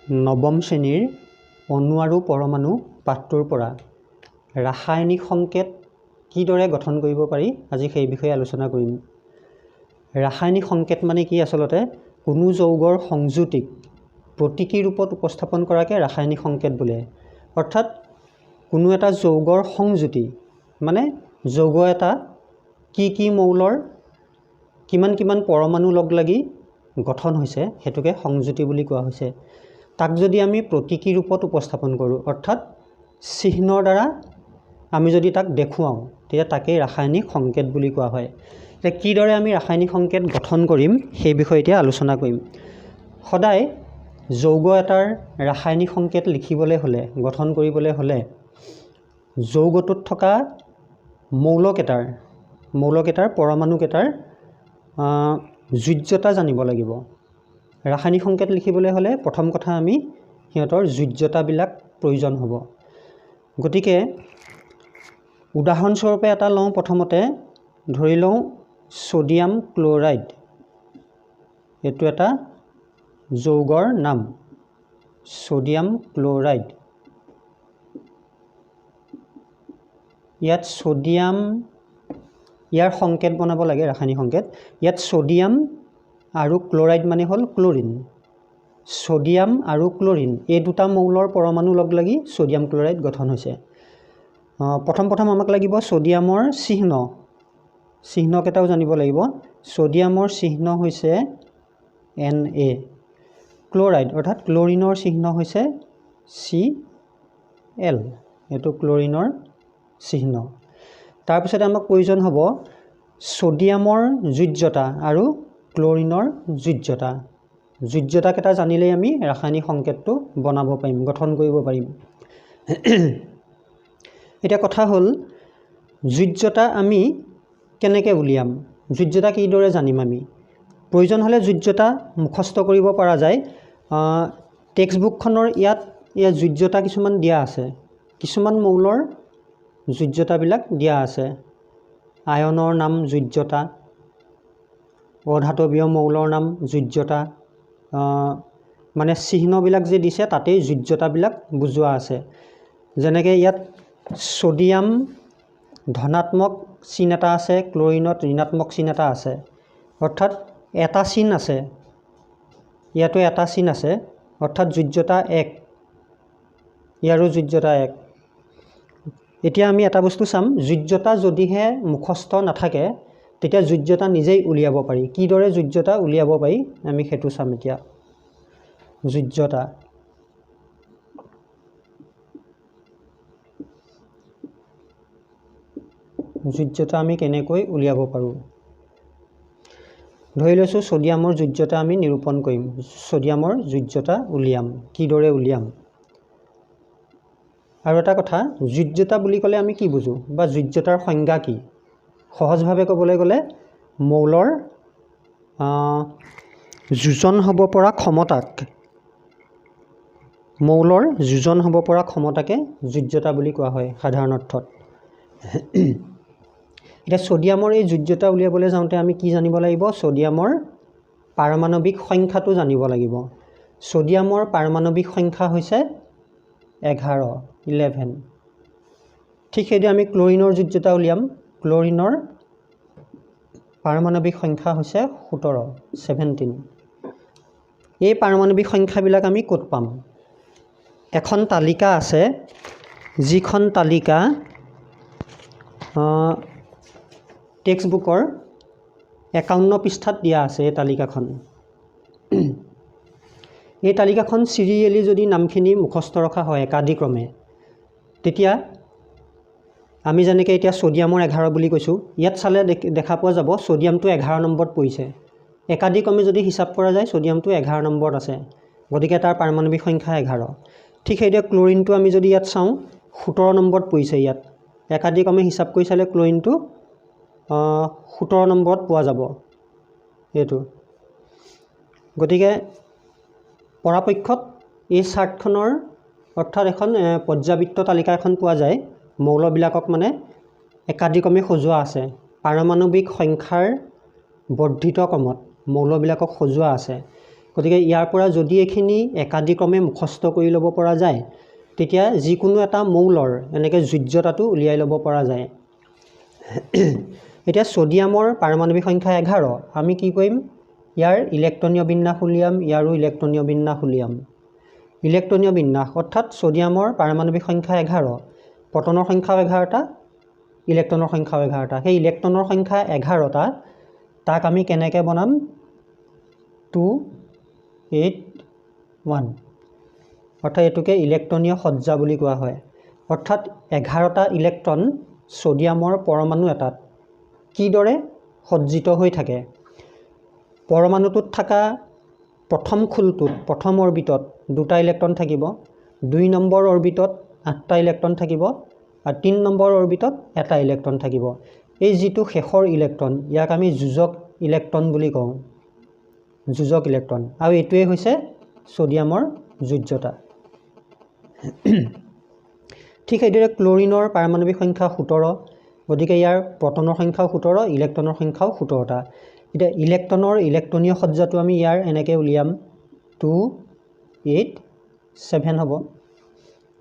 নৱম শ্ৰেণীৰ অণু আৰু পৰমাণু পাঠটোৰ পৰা ৰাসায়নিক সংকেত কিদৰে গঠন কৰিব পাৰি আজি সেই বিষয়ে আলোচনা কৰিম। ৰাসায়নিক সংকেত মানে কি? আচলতে কোনো যৌগৰ সংযুতিক প্ৰতীকী ৰূপত উপস্থাপন কৰাকে ৰাসায়নিক সংকেত বোলে। অৰ্থাৎ কোনো এটা যৌগৰ সংযুতি মানে যৌগ এটা কি মৌলৰ কিমান পৰমাণু লগ লাগি গঠন হৈছে সেইটোকে সংযুতি বুলি কোৱা হৈছে। তাক যদি আমি প্ৰতীকী ৰূপত উপস্থাপন কৰোঁ অৰ্থাৎ চিহ্নৰ দ্বাৰা আমি যদি তাক দেখুৱাওঁ তেতিয়া তাকেই ৰাসায়নিক সংকেত বুলি কোৱা হয়। এতিয়া কিদৰে আমি ৰাসায়নিক সংকেত গঠন কৰিম সেই বিষয়ে এতিয়া আলোচনা কৰিম। সদায় যৌগ এটাৰ ৰাসায়নিক সংকেত লিখিবলৈ হ'লে গঠন কৰিবলৈ হ'লে যৌগটোত থকা মৌলকেইটাৰ পৰমাণুকেইটাৰ যোজ্যতা জানিব লাগিব। ৰাসায়নিক সংকেত লিখিবলৈ হ'লে প্ৰথম কথা আমি সিহঁতৰ যোজ্যতাবিলাক প্ৰয়োজন হ'ব। গতিকে উদাহৰণস্বৰূপে এটা লওঁ। প্ৰথমতে ধৰি লওঁ ছ'ডিয়াম ক্ল'ৰাইড। এইটো এটা যৌগৰ নাম ছ'ডিয়াম ক্ল'ৰাইড। ইয়াত ছ'ডিয়াম ইয়াৰ সংকেত বনাব লাগে ৰাসায়নিক সংকেত। ইয়াত ছ'ডিয়াম আৰু ক্ল'ৰাইড মানে হ'ল ক্ল'ৰিন। ছ'ডিয়াম আৰু ক্ল'ৰিন এই দুটা মৌলৰ পৰমাণু লগ লাগি ছ'ডিয়াম ক্ল'ৰাইড গঠন হৈছে। প্ৰথম আমাক লাগিব ছ'ডিয়ামৰ চিহ্নকেইটাও জানিব লাগিব। ছ'ডিয়ামৰ চিহ্ন হৈছে Na। ক্ল'ৰাইড অৰ্থাৎ ক্ল'ৰিনৰ চিহ্ন হৈছে Cl। এইটো ক্ল'ৰিনৰ চিহ্ন। তাৰপিছতে আমাক প্ৰয়োজন হ'ব ছ'ডিয়ামৰ যোজ্যতা আৰু ক্ল'ৰিনৰ যোজ্যতা। যোজ্যতাকেইটা জানিলেই আমি ৰাসায়নিক সংকেতটো বনাব পাৰিম, গঠন কৰিব পাৰিম। এতিয়া কথা হ'ল যোজ্যতা আমি কেনেকৈ উলিয়াম, যোজ্যতা কিদৰে জানিম আমি? প্ৰয়োজন হ'লে যোজ্যতা মুখস্থ কৰিব পৰা যায়। টেক্সটবুকখনৰ ইয়াত যোজ্যতা কিছুমান দিয়া আছে। কিছুমান মৌলৰ যোজ্যতাবিলাক দিয়া আছে। আয়নৰ নাম যোজ্যতা, অধাতৱীয় মৌলৰ নাম যোজ্যতা, মানে চিহ্নবিলাক যে দিছে তাতেই যোজ্যতাবিলাক বুজোৱা আছে। যেনেকৈ ইয়াত ছ'ডিয়াম ধনাত্মক চিন এটা আছে, ক্ল'ৰিনত ঋণাত্মক চিন এটা আছে। অৰ্থাৎ এটা চিন আছে, ইয়াতো এটা চিন আছে, অৰ্থাৎ যোজ্যতা 1, ইয়াৰো যোজ্যতা 1। এতিয়া আমি এটা বস্তু চাম, যোজ্যতা যদিহে মুখস্থ নাথাকে তেতিয়া যোজ্যতা নিজেই উলিয়াব পাৰি। কিদৰে যোজ্যতা উলিয়াব পাৰি আমি সেইটো চাম এতিয়া। যোজ্যতা আমি কেনেকৈ উলিয়াব পাৰোঁ? ধৰি লৈছোঁ ছ'ডিয়ামৰ যোজ্যতা আমি নিৰূপণ কৰিম। ছ'ডিয়ামৰ যোজ্যতা উলিয়াম, কিদৰে উলিয়াম? আৰু এটা কথা, যোজ্যতা বুলি ক'লে আমি কি বুজোঁ বা যোজ্যতাৰ সংজ্ঞা কি? সহজভাৱে ক'বলৈ গ'লে মৌলৰ যোজন হ'ব পৰা ক্ষমতাকে যোজ্যতা বুলি কোৱা হয় সাধাৰণ অৰ্থত। এতিয়া ছ'ডিয়ামৰ এই যোজ্যতা উলিয়াবলৈ যাওঁতে আমি কি জানিব লাগিব? ছ'ডিয়ামৰ পাৰমাণৱিক সংখ্যাটো জানিব লাগিব। ছ'ডিয়ামৰ পাৰমাণৱিক সংখ্যা হৈছে 11। ঠিক সেইদৰে আমি ক্ল'ৰিনৰ যোজ্যতা উলিয়াম। ক্ল'ৰিনৰ পাৰমাণৱিক সংখ্যা হৈছে 17। এই পাৰমাণৱিক সংখ্যাবিলাক আমি ক'ত পাম? এখন তালিকা আছে, যিখন তালিকা টেক্সটবুকৰ 51 পৃষ্ঠাত দিয়া আছে। এই তালিকাখন চিৰিয়েলি যদি নামখিনি মুখস্থ ৰখা হয় একাদিক্ৰমে, তেতিয়া আমি যেনেকৈ এতিয়া ছ'ডিয়ামৰ 11 বুলি কৈছোঁ, ইয়াত চালে দেখা পোৱা যাব ছ'ডিয়ামটো 11 নম্বৰত পৰিছে। একাদিক্ৰমে যদি হিচাপ কৰা যায় ছ'ডিয়ামটো 11 নম্বৰত আছে, গতিকে তাৰ পাৰমাণৱিক সংখ্যা 11। ঠিক সেইদৰে ক্ল'ৰিনটো আমি যদি ইয়াত চাওঁ 17 নম্বৰত পৰিছে। ইয়াত একাদিক্ৰমে হিচাপ কৰি চালে ক্ল'ৰিনটো 17 নম্বৰত পোৱা যাব এইটো। গতিকে পৰাপক্ষত এই চাৰ্টখনৰ অৰ্থাৎ এখন পৰ্যাবৃত্ত তালিকা এখন পোৱা যায়। মৌলবিলাকক মানে একাদিক্ৰমে সজোৱা আছে। পাৰমাণৱিক সংখ্যাৰ বৰ্ধিত ক্ৰমত মৌলবিলাকক সজোৱা আছে। গতিকে ইয়াৰ পৰা যদি এইখিনি একাদিক্ৰমে মুখস্থ কৰি ল'ব পৰা যায় তেতিয়া যিকোনো এটা মৌলৰ এনেকৈ যোজ্যতাটো উলিয়াই ল'ব পৰা যায়। এতিয়া সোডিয়ামৰ পাৰমাণৱিক সংখ্যা 11 আমি কি কৰিম ইয়াৰ ইলেক্ট্ৰনীয় বিন্যাস উলিয়াম ইয়াৰো ইলেক্ট্ৰনীয় বিন্যাস উলিয়াম। ইলেক্ট্ৰনীয় বিন্যাস অৰ্থাৎ সোডিয়ামৰ পাৰমাণৱিক সংখ্যা 11 প্ৰটনৰ সংখ্যাও 11টা ইলেক্ট্ৰনৰ সংখ্যাও 11টা সেই ইলেক্ট্ৰনৰ সংখ্যা 11টা তাক আমি কেনেকৈ বনাম 2 8 1 অৰ্থাৎ এটোকে ইলেক্ট্ৰনীয় সজ্জা বুলি কোৱা হয়। অৰ্থাৎ 11টা ইলেক্ট্ৰন সোডিয়ামৰ পৰমাণু এটাত কিদৰে সজ্জিত হৈ থাকে পৰমাণুটোত থকা প্ৰথম খোলটোত প্ৰথম অৰবিটত 2টা ইলেক্ট্ৰন থাকিব 2 নম্বৰ অৰবিটত 8টা ইলেক্ট্ৰন থাকিব আৰু 3 নম্বৰ অৰবিটত 1টা ইলেক্ট্ৰন থাকিব। এই যিটো শেষৰ ইলেক্ট্ৰন ইয়াক আমি যোজক ইলেক্ট্ৰন বুলি কওঁ যোজক ইলেক্ট্ৰন আৰু এটোৱে হৈছে সোডিয়ামৰ যোজ্যতা। ঠিক এইদৰে ক্লোৰিনৰ পাৰমাণৱিক সংখ্যা 17 গতিকে ইয়াৰ প্ৰটনৰ সংখ্যাও 17 ইলেক্ট্ৰনৰ সংখ্যাও 17টা। এতিয়া ইলেক্ট্ৰনৰ ইলেক্ট্ৰনীয় সজ্জাটো আমি ইয়াৰ এনেকৈ উলিয়াম 2 8 7 হ'ব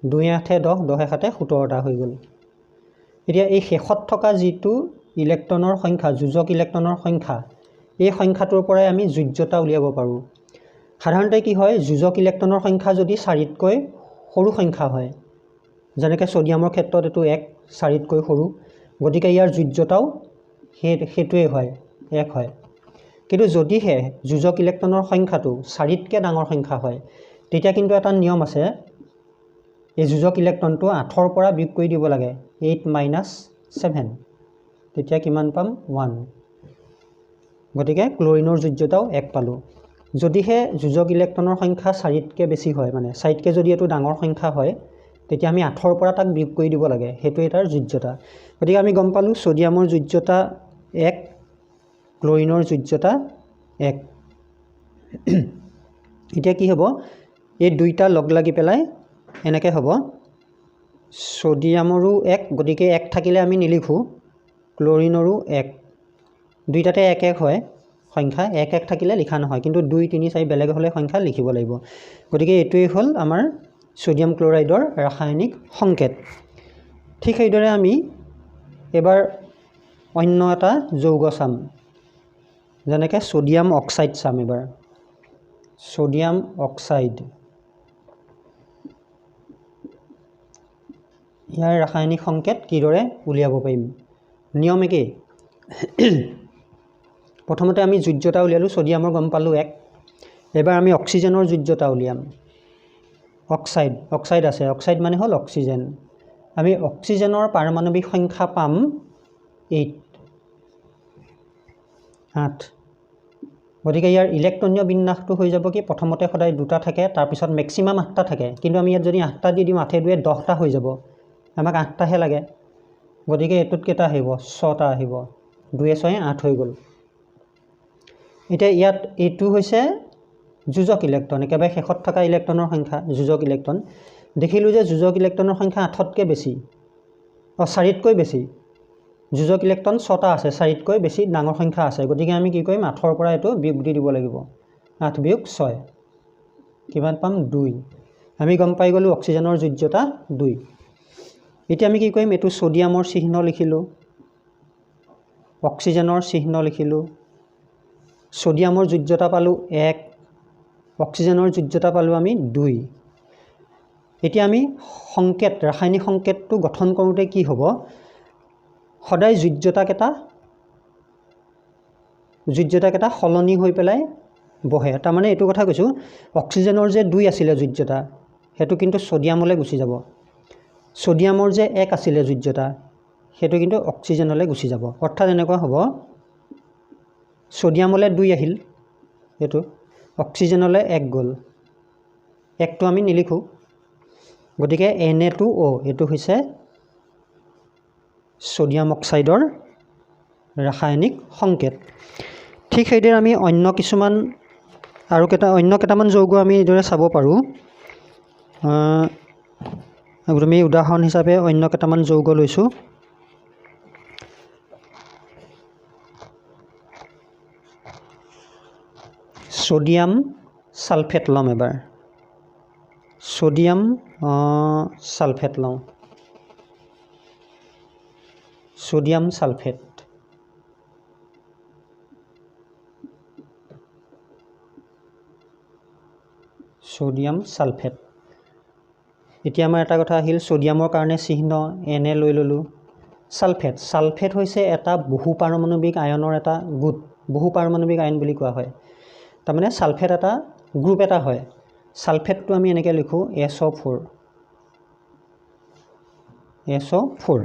2 8 10 10 7 17টা হৈ গ'ল। এতিয়া এই শেষত থকা যিটো ইলেক্ট্ৰনৰ সংখ্যা যোজক ইলেক্ট্ৰনৰ সংখ্যা এই সংখ্যাটোৰ পৰাই আমি যোজ্যতা উলিয়াব পাৰোঁ। সাধাৰণতে কি হয় যোজক ইলেক্ট্ৰনৰ সংখ্যা যদি 4তকৈ সৰু সংখ্যা হয় যেনেকৈ সোডিয়ামৰ ক্ষেত্ৰত এইটো 1 4তকৈ সৰু গতিকে ইয়াৰ যোজ্যতাও সেইটোৱে হয় 1 হয়। কিন্তু যদিহে যোজক ইলেক্ট্ৰনৰ সংখ্যাটো 4তকৈ ডাঙৰ সংখ্যা হয় তেতিয়া কিন্তু এটা নিয়ম আছে এই যোজক ইলেক্ট্ৰনটো 8ৰ পৰা বিয়োগ কৰি দিব লাগে 8 - 7 তেতিয়া কিমান পাম 1 গতিকে ক্লোৰিনৰ যোজ্যতাও 1 পালোঁ। যদিহে যোজক ইলেক্ট্ৰনৰ সংখ্যা 4তকৈ বেছি হয় মানে 4তকৈ যদি এইটো ডাঙৰ সংখ্যা হয় তেতিয়া আমি 8ৰ পৰা তাক বিয়োগ কৰি দিব লাগে সেইটোৱে তাৰ যোজ্যতা। গতিকে আমি গম পালোঁ সোডিয়ামৰ যোজ্যতা 1 ক্লোৰিনৰ যোজ্যতা 1। এতিয়া কি হ'ব এই দুইটা লগ লাগি পেলাই এনেকৈ হ'ব সোডিয়ামৰো 1 গতিকে 1 থাকিলে আমি নিলিখোঁ ক্লোৰিনৰো 1 দুইটাতে 1 1 হয় সংখ্যা 1 1 থাকিলে লিখা নহয় কিন্তু 2 3 4 বেলেগ হ'লে সংখ্যা লিখিব লাগিব। গতিকে এইটোৱেই হ'ল আমাৰ সোডিয়াম ক্লোৰাইডৰ ৰাসায়নিক সংকেত। ঠিক সেইদৰে আমি এবাৰ অন্য এটা যৌগ চাম যেনেকৈ সোডিয়াম অক্সাইড চাম। এবাৰ সোডিয়াম অক্সাইড ইয়াৰ ৰাসায়নিক সংকেত কিদৰে উলিয়াব পাৰিম নিয়ম একেই। প্ৰথমতে আমি যোজ্যতা উলিয়ালোঁ সোডিয়ামৰ গম পালোঁ 1 এবাৰ আমি অক্সিজেনৰ যোজ্যতা উলিয়াম। অক্সাইড আছে অক্সাইড মানে হ'ল অক্সিজেন আমি অক্সিজেনৰ পাৰমাণৱিক সংখ্যা পাম 8 গতিকে ইয়াৰ ইলেক্ট্ৰনীয় বিন্যাসটো হৈ যাব কি প্ৰথমতে সদায় 2টা থাকে তাৰপিছত মেক্সিমাম 8টা থাকে কিন্তু আমি ইয়াত যদি 8টা দি দিওঁ 8 2 10টা হৈ যাব আমাক 8টাহে লাগে গতিকে এটোত কেইটা আহিব 6টা আহিব 2 6 8 হৈ গ'ল। এতিয়া ইয়াত এইটো হৈছে যোজক ইলেক্ট্ৰন একেবাৰে শেষত থকা ইলেক্ট্ৰনৰ সংখ্যা যোজক ইলেক্ট্ৰন দেখিলোঁ যে যোজক ইলেক্ট্ৰনৰ সংখ্যা 8তকৈ বেছি 4তকৈ বেছি যোজক ইলেক্ট্ৰন 6টা আছে 4তকৈ বেছি ডাঙৰ সংখ্যা আছে গতিকে আমি কি কৰিম 8ৰ পৰা এইটো বিয়োগ দি দিব লাগিব 8 বিয়োগ 6 কিমান পাম 2 আমি গম পাই গ'লোঁ অক্সিজেনৰ যোজ্যতা 2। এতিয়া আমি কি কৰিম এইটো সোডিয়ামৰ চিহ্ন লিখিলোঁ অক্সিজেনৰ চিহ্ন লিখিলোঁ সোডিয়ামৰ যোজ্যতা পালোঁ 1 অক্সিজেনৰ যোজ্যতা পালোঁ আমি 2। এতিয়া আমি সংকেত ৰাসায়নিক সংকেতটো গঠন কৰোঁতে কি হ'ব সদায় যোজ্যতাকেইটা সলনি হৈ পেলাই বহে তাৰমানে এইটো কথা কৈছোঁ অক্সিজেনৰ যে 2 আছিলে যোজ্যতা সেইটো কিন্তু সোডিয়ামলৈ গুচি যাব সোডিয়ামৰ যে 1 আছিলে যোজ্যতা সেইটো কিন্তু অক্সিজেনলৈ গুচি যাব অৰ্থাৎ এনেকুৱা হ'ব সোডিয়ামলৈ 2 আহিল এইটো অক্সিজেনলৈ 1 গ'ল 1টো আমি নিলিখোঁ গতিকে Na2O এইটো হৈছে সোডিয়াম অক্সাইডৰ ৰাসায়নিক সংকেত। ঠিক সেইদৰে আমি অন্য কেইটামান যৌগ আমি এইদৰে চাব পাৰোঁ। আমি উদাহৰণ হিচাপে অন্য কেইটামান যৌগ লৈছোঁ সোডিয়াম সালফেট লম এবাৰ সোডিয়াম সালফেট লওঁ সোডিয়াম সালফেট সোডিয়াম সালফেট এতিয়া আমাৰ এটা কথা আহিল সোডিয়ামৰ কাৰণে চিহ্ন Na লৈ ললো সালফেট সালফেট হৈছে এটা বহু পাৰমাণৱিক আয়নৰ এটা গোট বহু পাৰমাণৱিক আয়ন বুলি কোৱা হয় তাৰ মানে সালফেট এটা গ্ৰুপ এটা হয় সালফেটটো আমি এনেকৈ লিখো SO4 SO4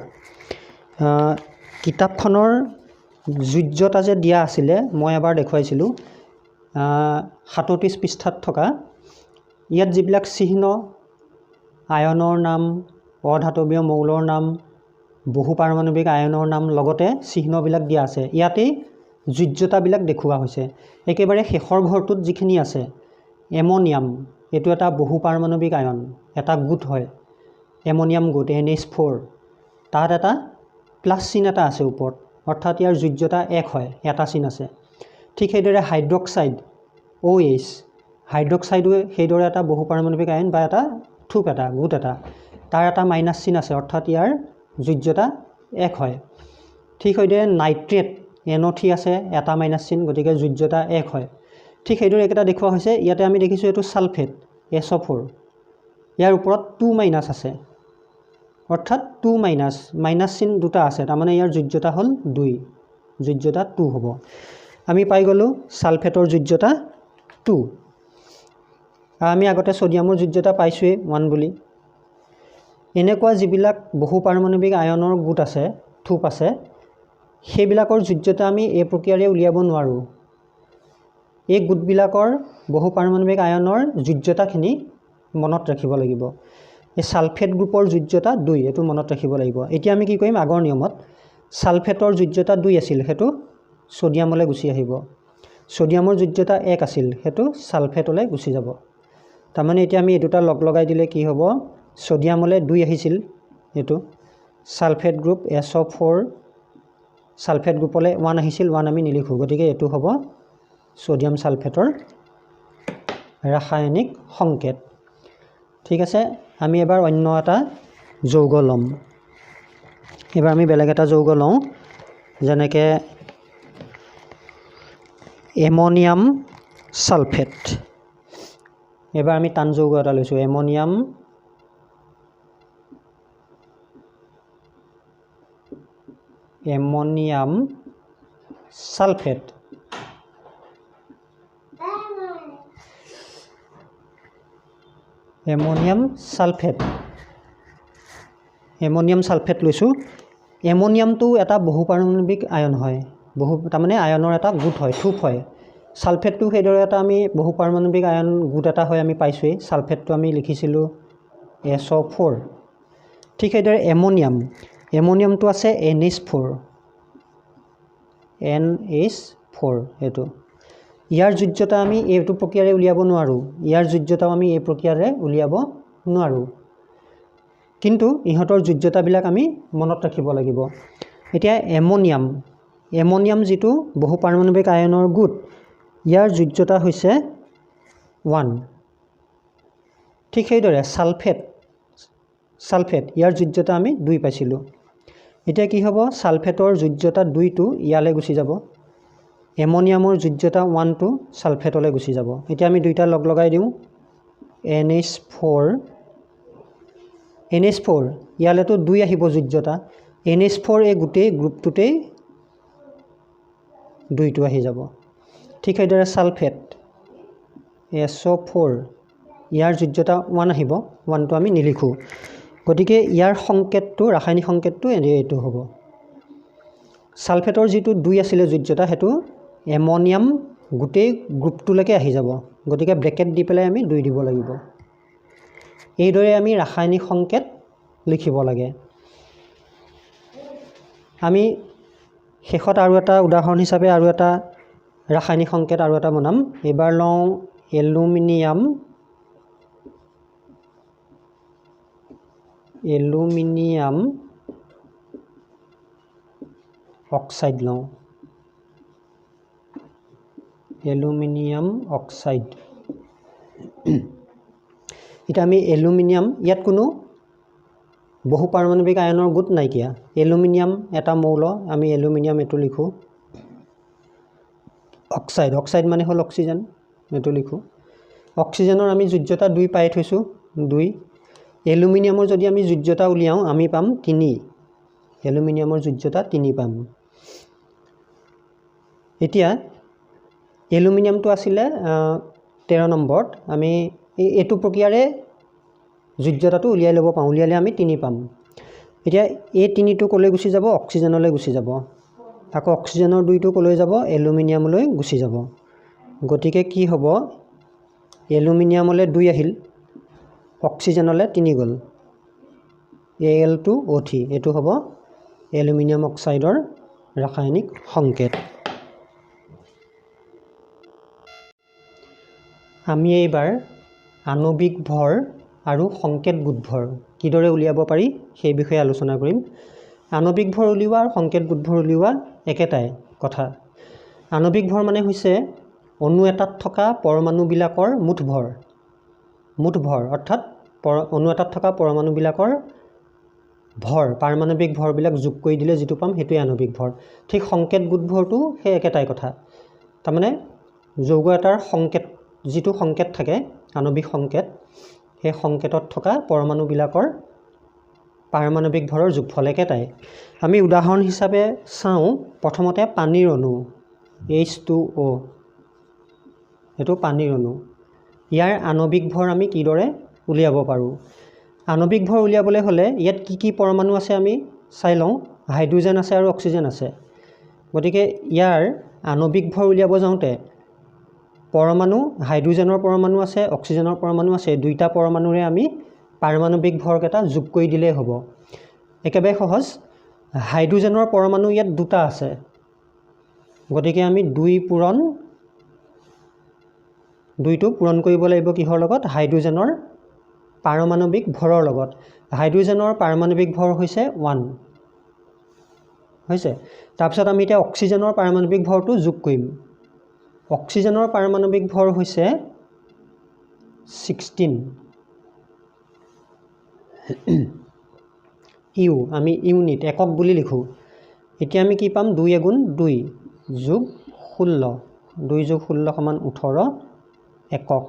কিতাপখনৰ যোজ্যতা যে দিয়া আছিল মই এবাৰ দেখুৱাইছিলোঁ 37 পৃষ্ঠাত থকা ইয়াত যিবিলাক চিহ্ন আয়নৰ নাম অধাতৱীয় মৌলৰ নাম বহু পাৰমাণৱিক আয়নৰ নাম লগতে চিহ্নবিলাক দিয়া আছে ইয়াতে যোজ্যতাবিলাক দেখুওৱা হৈছে একেবাৰে শেষৰ ঘৰটোত যিখিনি আছে এমোনিয়াম এটো এটা বহু পাৰমাণৱিক আয়ন এটা গোট হয় এমোনিয়াম গোট NH4 তাত এটা প্লাস চিন এটা আছে ওপৰত অৰ্থাৎ ইয়াৰ যোজ্যতা 1 হয় এটা চিন আছে ঠিক সেইদৰে হাইড্ৰক্সাইড OH হাইড্ৰক্সাইডো সেইদৰে এটা বহু পাৰমাণৱিক আয়ন বা এটা থুপ এটা গোট এটা তাৰ এটা মাইনাস চিন আছে অৰ্থাৎ ইয়াৰ যোজ্যতা 1 হয় ঠিক সেইদৰে নাইট্ৰেট NO3 আছে এটা মাইনাস চিন গতিকে যোজ্যতা 1 হয় ঠিক সেইদৰে এটা দেখুৱা হৈছে ইয়াতে আমি দেখিছো এটো সালফেট SO4 ইয়াৰ ওপৰত 2 মাইনাস আছে অৰ্থাৎ 2 মাইনাস চিন দুটা আছে তাৰ মানে ইয়াৰ যোজ্যতা হল 2 যোজ্যতা 2 হ'ব আমি পাই গলো সালফেটৰ যোজ্যতা 2 আমি আগতে সোডিয়ামৰ যোজ্যতা পাইছোৱে 1 বুলি এনেকুৱা যিবিলাক বহু পাৰমাণৱিক আয়নৰ গোট আছে থুপ আছে সেইবিলাকৰ যোজ্যতা আমি এই প্ৰক্ৰিয়াৰে উলিয়াব নোৱাৰো এই গোটবিলাকৰ বহু পাৰমাণৱিক আয়নৰ যোজ্যতাখিনি মনত ৰাখিব লাগিব এই সালফেট গ্ৰুপৰ যোজ্যতা 2 এটো মনত ৰাখিব লাগিব এতিয়া আমি কি কৰিম আগৰ নিয়মত সালফেটৰ যোজ্যতা 2 আছিল হেতু সোডিয়ামলৈ গুচি আহিব সোডিয়ামৰ যোজ্যতা 1 আছিল হেতু সালফেটলৈ গুচি যাব তাৰ মানে এতিয়া আমি এই দুটা লগ লগাই দিলে কি হ'ব সোডিয়ামলৈ 2 আহিছিল এটো সালফেট গ্ৰুপ SO4 সালফেট গ্ৰুপলৈ 1 আহিছিল 1 আমি নিলিখো গতিকে এটো হ'ব সোডিয়াম সালফেটৰ ৰাসায়নিক সংকেত ঠিক আছে আমি এবাৰ অন্য এটা যৌগ লম এবাৰ আমি বেলেগ এটা যৌগ লওঁ যেনেকে এমোনিয়াম সালফেট এবাৰ আমি টান যৌগ এটা লৈছো এমোনিয়াম সালফেট এমোনিয়াম সালফেট লৈছো এমোনিয়ামটো এটা বহু পাৰমাণৱিক আয়ন হয় বহু তাৰ মানে আয়নৰ এটা গোট হয় থুপ হয় সালফেটটো সেইদৰে এটা আমি বহু পাৰমাণৱিক আয়ন গোট এটা হয় আমি পাইছোৱে সালফেটটো আমি লিখিছিলো SO4 ঠিক সেইদৰে এমোনিয়ামটো আছে NH4 এটো ইয়াৰ যোজ্যতা আমি এইটো প্ৰক্ৰিয়াৰে উলিয়াব নোৱাৰো ইয়াৰ যোজ্যতাও আমি এই প্ৰক্ৰিয়াৰে উলিয়াব নোৱাৰো কিন্তু ইহতৰ যোজ্যতাবিলাক আমি মনত ৰাখিব লাগিব এতিয়া এমোনিয়াম যেটো বহু পাৰমাণৱিক আয়নৰ গোট ইয়াৰ যোজ্যতা হৈছে 1 ঠিক সেইদৰে সালফেট ইয়াৰ যোজ্যতা আমি 2 পাইছিলো এতিয়া কি হ'ব সালফেটৰ যোজ্যতা 2 টো ইয়ালৈ গুচি যাব এমোনিয়ামৰ যোজ্যতা 1 টো সালফেটলৈ গুচি যাব এতিয়া আমি দুইটা লগ লগাই দিও NH4 ইয়ালেতো 2 আহিব যোজ্যতা NH4 এই গোটেই গ্ৰুপটোতেই 2 টো আহি যাব ঠিক সেইদৰে সালফেট SO4 ইয়াৰ যোজ্যতা 1 আহিব 1 টো আমি নিলিখো গতিকে ইয়াৰ সংকেতটো ৰাসায়নিক সংকেতটো এইটো হ'ব সালফেটৰ যেটো 2 আছিল যোজ্যতা হেতু এমোনিয়াম গোটেই গ্ৰুপটোলৈকে আহি যাব গতিকে ব্ৰেকেট দি পেলাই আমি 2 দিব লাগিব এইদৰে আমি ৰাসায়নিক সংকেত লিখিব লাগে আমি শেষত আৰু এটা উদাহৰণ হিচাপে আৰু এটা ৰাসায়নিক সংকেত আৰু এটা বনাম এবাৰ লওঁ এলুমিনিয়াম অক্সাইড লওঁ এলুমিনিয়াম অক্সাইড এতিয়া আমি এলুমিনিয়াম, ইয়াত কোনো বহু পাৰমাণৱিক আয়নৰ গোট নাইকিয়া। এলুমিনিয়াম এটা মৌল, আমি এলুমিনিয়াম এইটো লিখোঁ। অক্সাইড, অক্সাইড মানে হ'ল অক্সিজেন, এইটো লিখোঁ। অক্সিজেনৰ আমি যোজ্যতা 2 পাই থৈছোঁ, 2। এলুমিনিয়ামৰ যদি আমি যোজ্যতা উলিয়াওঁ আমি পাম 3। এলুমিনিয়ামৰ যোজ্যতা 3 পাম। এতিয়া এলুমিনিয়ামটো আছিলে 13 নম্বৰত। আমি এইটো প্ৰক্ৰিয়াৰে যোজ্যতাটো উলিয়াই ল'ব পাৰোঁ, উলিয়ালে আমি 3 পাম। এতিয়া এই 3টো ক'লৈ গুচি যাব? অক্সিজেনলৈ গুচি যাব। আকৌ অক্সিজেনৰ 2টো ক'লৈ যাব? এলুমিনিয়ামলৈ গুচি যাব। গতিকে কি হ'ব? এলুমিনিয়ামলৈ 2 আহিল, অক্সিজেনলৈ 3 গ'ল। Al2O3, এইটো হ'ব এলুমিনিয়াম অক্সাইডৰ ৰাসায়নিক সংকেত। আমি এইবাৰ আণৱিক ভৰ আৰু সংকেত গোটভৰ কিদৰে উলিয়াব পাৰি সেই বিষয়ে আলোচনা কৰিম। আণৱিক ভৰ উলিওৱা আৰু সংকেত গোটভৰ উলিওৱা একেটাই কথা। আণৱিক ভৰ মানে হৈছে অণু এটাত থকা পৰমাণুবিলাকৰ মুঠ ভৰ। মুঠ ভৰ অৰ্থাৎ অণু এটাত থকা পৰমাণুবিলাকৰ ভৰ, পাৰমাণৱিক ভৰবিলাক যোগ কৰি দিলে যিটো পাম সেইটোৱে আণৱিক ভৰ। ঠিক সংকেত গোটভৰটো সেই একেটাই কথা। তাৰমানে যৌগ এটাৰ সংকেত, যিটো সংকেত থাকে আণৱিক সংকেত, সেই সংকেতত থকা পৰমাণুবিলাকৰ পাৰমাণৱিক ভৰৰ যোগফল একেটাই। আমি উদাহৰণ হিচাপে চাওঁ, প্ৰথমতে পানীৰ অণু H2O, এইটো পানীৰ অণু। ইয়াৰ আণৱিক ভৰ আমি কিদৰে উলিয়াব পাৰোঁ? আণৱিক ভৰ উলিয়াবলৈ হ'লে ইয়াত কি কি পৰমাণু আছে আমি চাই লওঁ। হাইড্ৰজেন আছে আৰু অক্সিজেন আছে। গতিকে ইয়াৰ আণৱিক ভৰ উলিয়াব যাওঁতে পৰমাণু, হাইড্ৰজেনৰ পৰমাণু আছে, অক্সিজেনৰ পৰমাণু আছে, দুইটা পৰমাণুৰে আমি পাৰমাণৱিক ভৰকেইটা যোগ কৰি দিলেই হ'ব। একেবাৰে সহজ। হাইড্ৰজেনৰ পৰমাণু ইয়াত 2টা আছে, গতিকে আমি 2টো পূৰণ কৰিব লাগিব কিহৰ লগত? হাইড্ৰজেনৰ পাৰমাণৱিক ভৰৰ লগত। হাইড্ৰজেনৰ পাৰমাণৱিক ভৰ হৈছে 1 হৈছে। তাৰপিছত আমি এতিয়া অক্সিজেনৰ পাৰমাণৱিক ভৰটো যোগ কৰিম। অক্সিজেনৰ পাৰমাণৱিক ভৰ হৈছে 16। ইউ, আমি ইউনিট, একক বুলি লিখোঁ। এতিয়া আমি কি পাম? 2 × 2 যোগ 16, 2 যোগ 16 সমান 18 একক।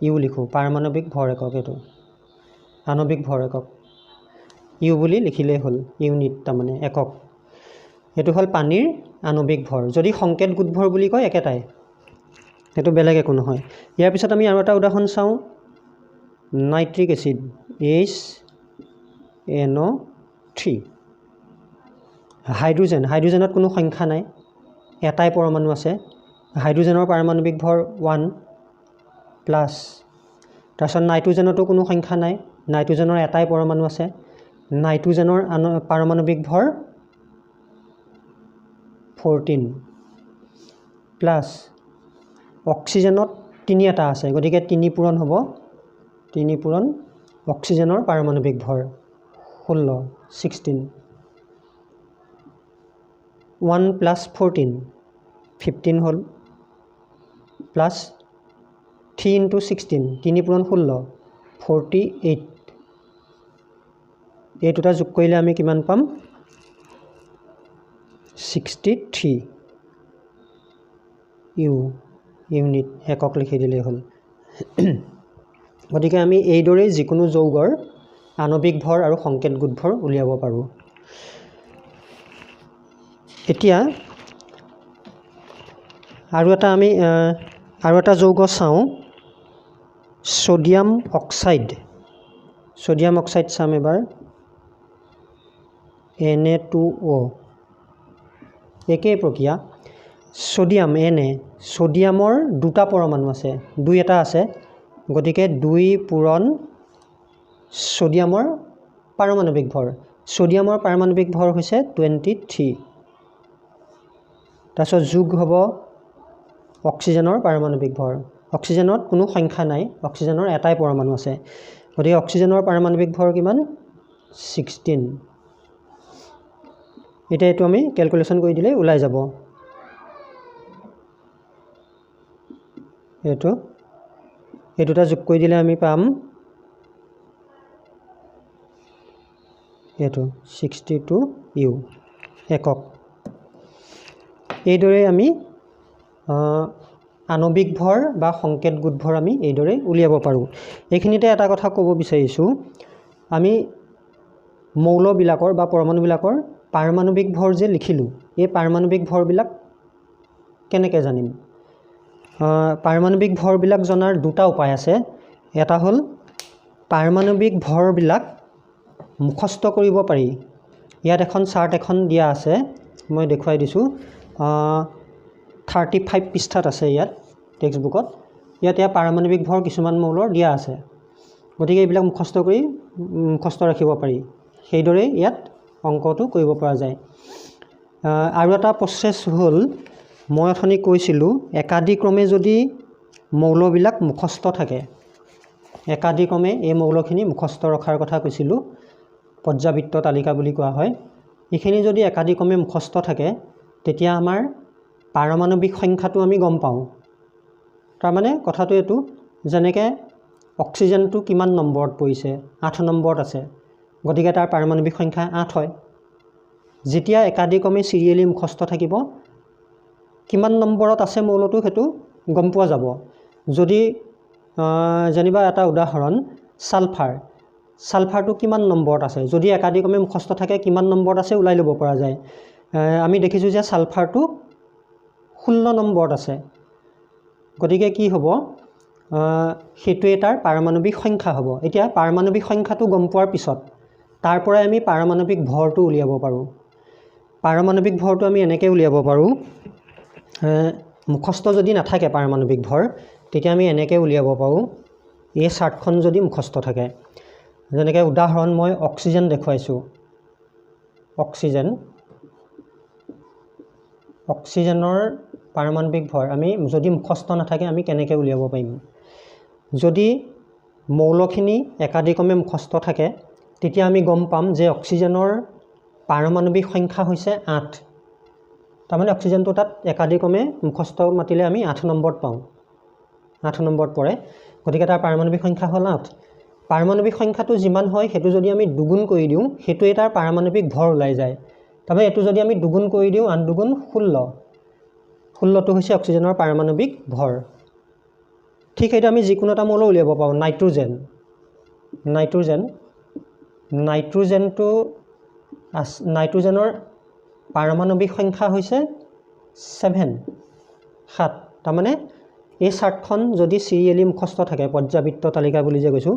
ইউ লিখোঁ, পাৰমাণৱিক ভৰ একক, এইটো আণৱিক ভৰ একক। ইউ বুলি লিখিলেই হ'ল, ইউনিট তাৰমানে একক। এইটো হ'ল পানীৰ আণৱিক ভৰ। যদি সংকেত গোটভৰ বুলি কয় একেটাই, সেইটো বেলেগ একো নহয়। ইয়াৰ পিছত আমি আৰু এটা উদাহৰণ চাওঁ। Nitric acid HNO3। হাইড্ৰজেন, হাইড্ৰজেনত কোনো সংখ্যা নাই, এটাই পৰমাণু আছে। হাইড্ৰজেনৰ পাৰমাণৱিক ভৰ 1 প্লাছ। তাৰপিছত নাইট্ৰজেনতো কোনো সংখ্যা নাই, নাইট্ৰজেনৰ এটাই পৰমাণু আছে। নাইট্ৰজেনৰ পাৰমাণৱিক ভৰ 14 প্লাছ। অক্সিজেনত 3টা আছে, গতিকে 3 পূৰণ হ'ব। 3 পূৰণ অক্সিজেনৰ পাৰমাণৱিক ভৰ 16। 1 + 14 15 হ'ল, প্লাছ 3 × 16, 3 পূৰণ 16 48। এই দুটা যোগ কৰিলে আমি কিমান পাম? 63 ইউনিট, একক লিখি দিলেই হ'ল। গতিকে আমি এইদৰেই যিকোনো যৌগৰ আণৱিক ভৰ আৰু সংকেত গোটভৰ উলিয়াব পাৰোঁ। এতিয়া আৰু এটা যৌগ চাওঁ, ছ'ডিয়াম অক্সাইড। ছ'ডিয়াম অক্সাইড চাম এবাৰ, Na2O। একেই প্ৰক্ৰিয়া। ছ'ডিয়াম Na, ছ'ডিয়ামৰ 2টা পৰমাণু আছে, 2 আছে, গতিকে 2 পূৰণ ছ'ডিয়ামৰ পাৰমাণৱিক ভৰ। ছ'ডিয়ামৰ পাৰমাণৱিক ভৰ হৈছে 23। তাৰপিছত যোগ হ'ব অক্সিজেনৰ পাৰমাণৱিক ভৰ। অক্সিজেনত কোনো সংখ্যা নাই, অক্সিজেনৰ এটাই পৰমাণু আছে, গতিকে অক্সিজেনৰ পাৰমাণৱিক ভৰ কিমান? 16। এতিয়া এইটো আমি কেলকুলেশ্যন কৰি দিলেই ওলাই যাব। এই দুটা যোগ কৰি দিলে আমি পাম এইটো 62U একক। এইদৰে আমি আণবিক ভৰ বা সংকেত গোটভৰ আমি এইদৰে উলিয়াব পাৰোঁ। এইখিনিতে এটা কথা ক'ব বিচাৰিছোঁ, আমি মৌলবিলাকৰ বা পৰমাণুবিলাকৰ পাৰমাণৱিক ভৰ যে লিখিলোঁ, এই পাৰমাণৱিক ভৰবিলাক কেনেকৈ জানিম? পাৰমাণৱিক ভৰবিলাক জনাৰ দুটা উপায় আছে। এটা হ'ল পাৰমাণৱিক ভৰবিলাক মুখস্থ কৰিব পাৰি। ইয়াত এখন চাৰ্ট এখন দিয়া আছে, মই দেখুৱাই দিছোঁ। 35 পৃষ্ঠাত আছে ইয়াত টেক্সট বুকত। ইয়াত পাৰমাণৱিক ভৰ কিছুমান মৌলৰ দিয়া আছে। গতিকে এইবিলাক মুখস্থ ৰাখিব পাৰি। সেইদৰে ইয়াত অংকটো কৰিব পৰা যায়। আৰু এটা প্ৰচেছ হ'ল, মই অথনি কৈছিলোঁ একাদিক্ৰমে যদি মৌলবিলাক মুখস্থ থাকে, একাদিক্ৰমে এই মৌলখিনি মুখস্থ ৰখাৰ কথা কৈছিলোঁ, পৰ্যাবৃত্ত তালিকা বুলি কোৱা হয়। এইখিনি যদি একাদিক্ৰমে মুখস্থ থাকে তেতিয়া আমাৰ পাৰমাণৱিক সংখ্যাটো আমি গম পাওঁ। তাৰমানে কথাটো এইটো, যেনেকৈ অক্সিজেনটো কিমান নম্বৰত পৰিছে, 8 নম্বৰত আছে, গতিকে তাৰ পাৰমাণৱিক সংখ্যা 8 হয়। যেতিয়া একাদিক্ৰমে চিৰিয়েলি মুখস্থ থাকিব, কিমান নম্বৰত আছে মৌলটো সেইটো গম পোৱা যাব। যদি যেনিবা এটা উদাহৰণ, ছালফাৰটো কিমান নম্বৰত আছে, যদি একাদিক্ৰমে মুখস্থ থাকে কিমান নম্বৰত আছে ওলাই ল'ব পৰা যায়। আমি দেখিছোঁ যে ছালফাৰটো 16 নম্বৰত আছে। গতিকে কি হ'ব, সেইটোৱে তাৰ পাৰমাণৱিক সংখ্যা হ'ব। এতিয়া পাৰমাণৱিক সংখ্যাটো গম পোৱাৰ পিছত তাৰ পৰাই আমি পাৰমাণৱিক ভৰটো উলিয়াব পাৰোঁ। পাৰমাণৱিক ভৰটো আমি এনেকৈ উলিয়াব পাৰোঁ, মুখস্থ যদি নাথাকে পাৰমাণৱিক ভৰ, তেতিয়া আমি এনেকৈ উলিয়াব পাৰোঁ। এই চাৰ্টখন যদি মুখস্থ থাকে, যেনেকৈ উদাহৰণ মই অক্সিজেন দেখুৱাইছোঁ। অক্সিজেনৰ পাৰমাণৱিক ভৰ আমি যদি মুখস্থ নাথাকে আমি কেনেকৈ উলিয়াব পাৰিম? যদি মৌলখিনি একাদিক্ৰমে মুখস্থ থাকে তেতিয়া আমি গম পাম যে অক্সিজেনৰ পাৰমাণৱিক সংখ্যা হৈছে 8। তাৰমানে অক্সিজেনটো তাত একাদিক্ৰমে মুখস্থ মাতিলে আমি 8 নম্বৰত পাওঁ, 8 নম্বৰত পৰে। গতিকে তাৰ পাৰমাণৱিক সংখ্যা হ'ল 8। পাৰমাণৱিক সংখ্যাটো যিমান হয় সেইটো যদি আমি দুগুণ কৰি দিওঁ, সেইটোৱে তাৰ পাৰমাণৱিক ভৰ ওলাই যায়। তাৰমানে এইটো যদি আমি দুগুণ কৰি দিওঁ, 8 দুগুণ 16, 16টো হৈছে অক্সিজেনৰ পাৰমাণৱিক ভৰ। ঠিক সেইটো আমি যিকোনো এটা মৌল উলিয়াব পাৰোঁ। নাইট্ৰোজেনৰ পাৰমাণৱিক সংখ্যা হৈছে 7। তাৰমানে এই চাৰ্টখন যদি চিৰিয়েলি মুখস্থ থাকে, পৰ্যাবৃত্ত তালিকা বুলি যে কৈছোঁ,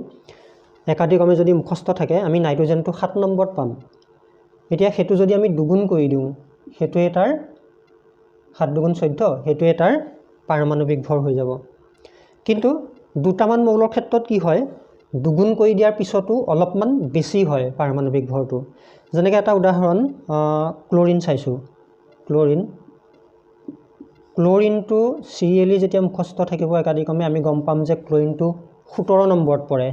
একাদিক্ৰমে যদি মুখস্থ থাকে আমি নাইট্ৰোজেনটো 7 নম্বৰত পাম। এতিয়া সেইটো যদি আমি দুগুণ কৰি দিওঁ, সেইটোৱে তাৰ 7 দুগুণ 14, সেইটোৱে তাৰ পাৰমাণৱিক ভৰ হৈ যাব। কিন্তু দুটামান মৌলৰ ক্ষেত্ৰত কি হয়, দুগুণ কৰি দিয়াৰ পিছতো অলপমান বেছি হয় পাৰমাণৱিক ভৰটো। যেনেকৈ এটা উদাহৰণ ক্লৰিন চাইছোঁ। ক্লৰিনটো চিৰিয়েলি যেতিয়া মুখস্থ থাকিব একাদিক্ৰমে আমি গম পাম যে ক্লৰিনটো 17 নম্বৰত পৰে,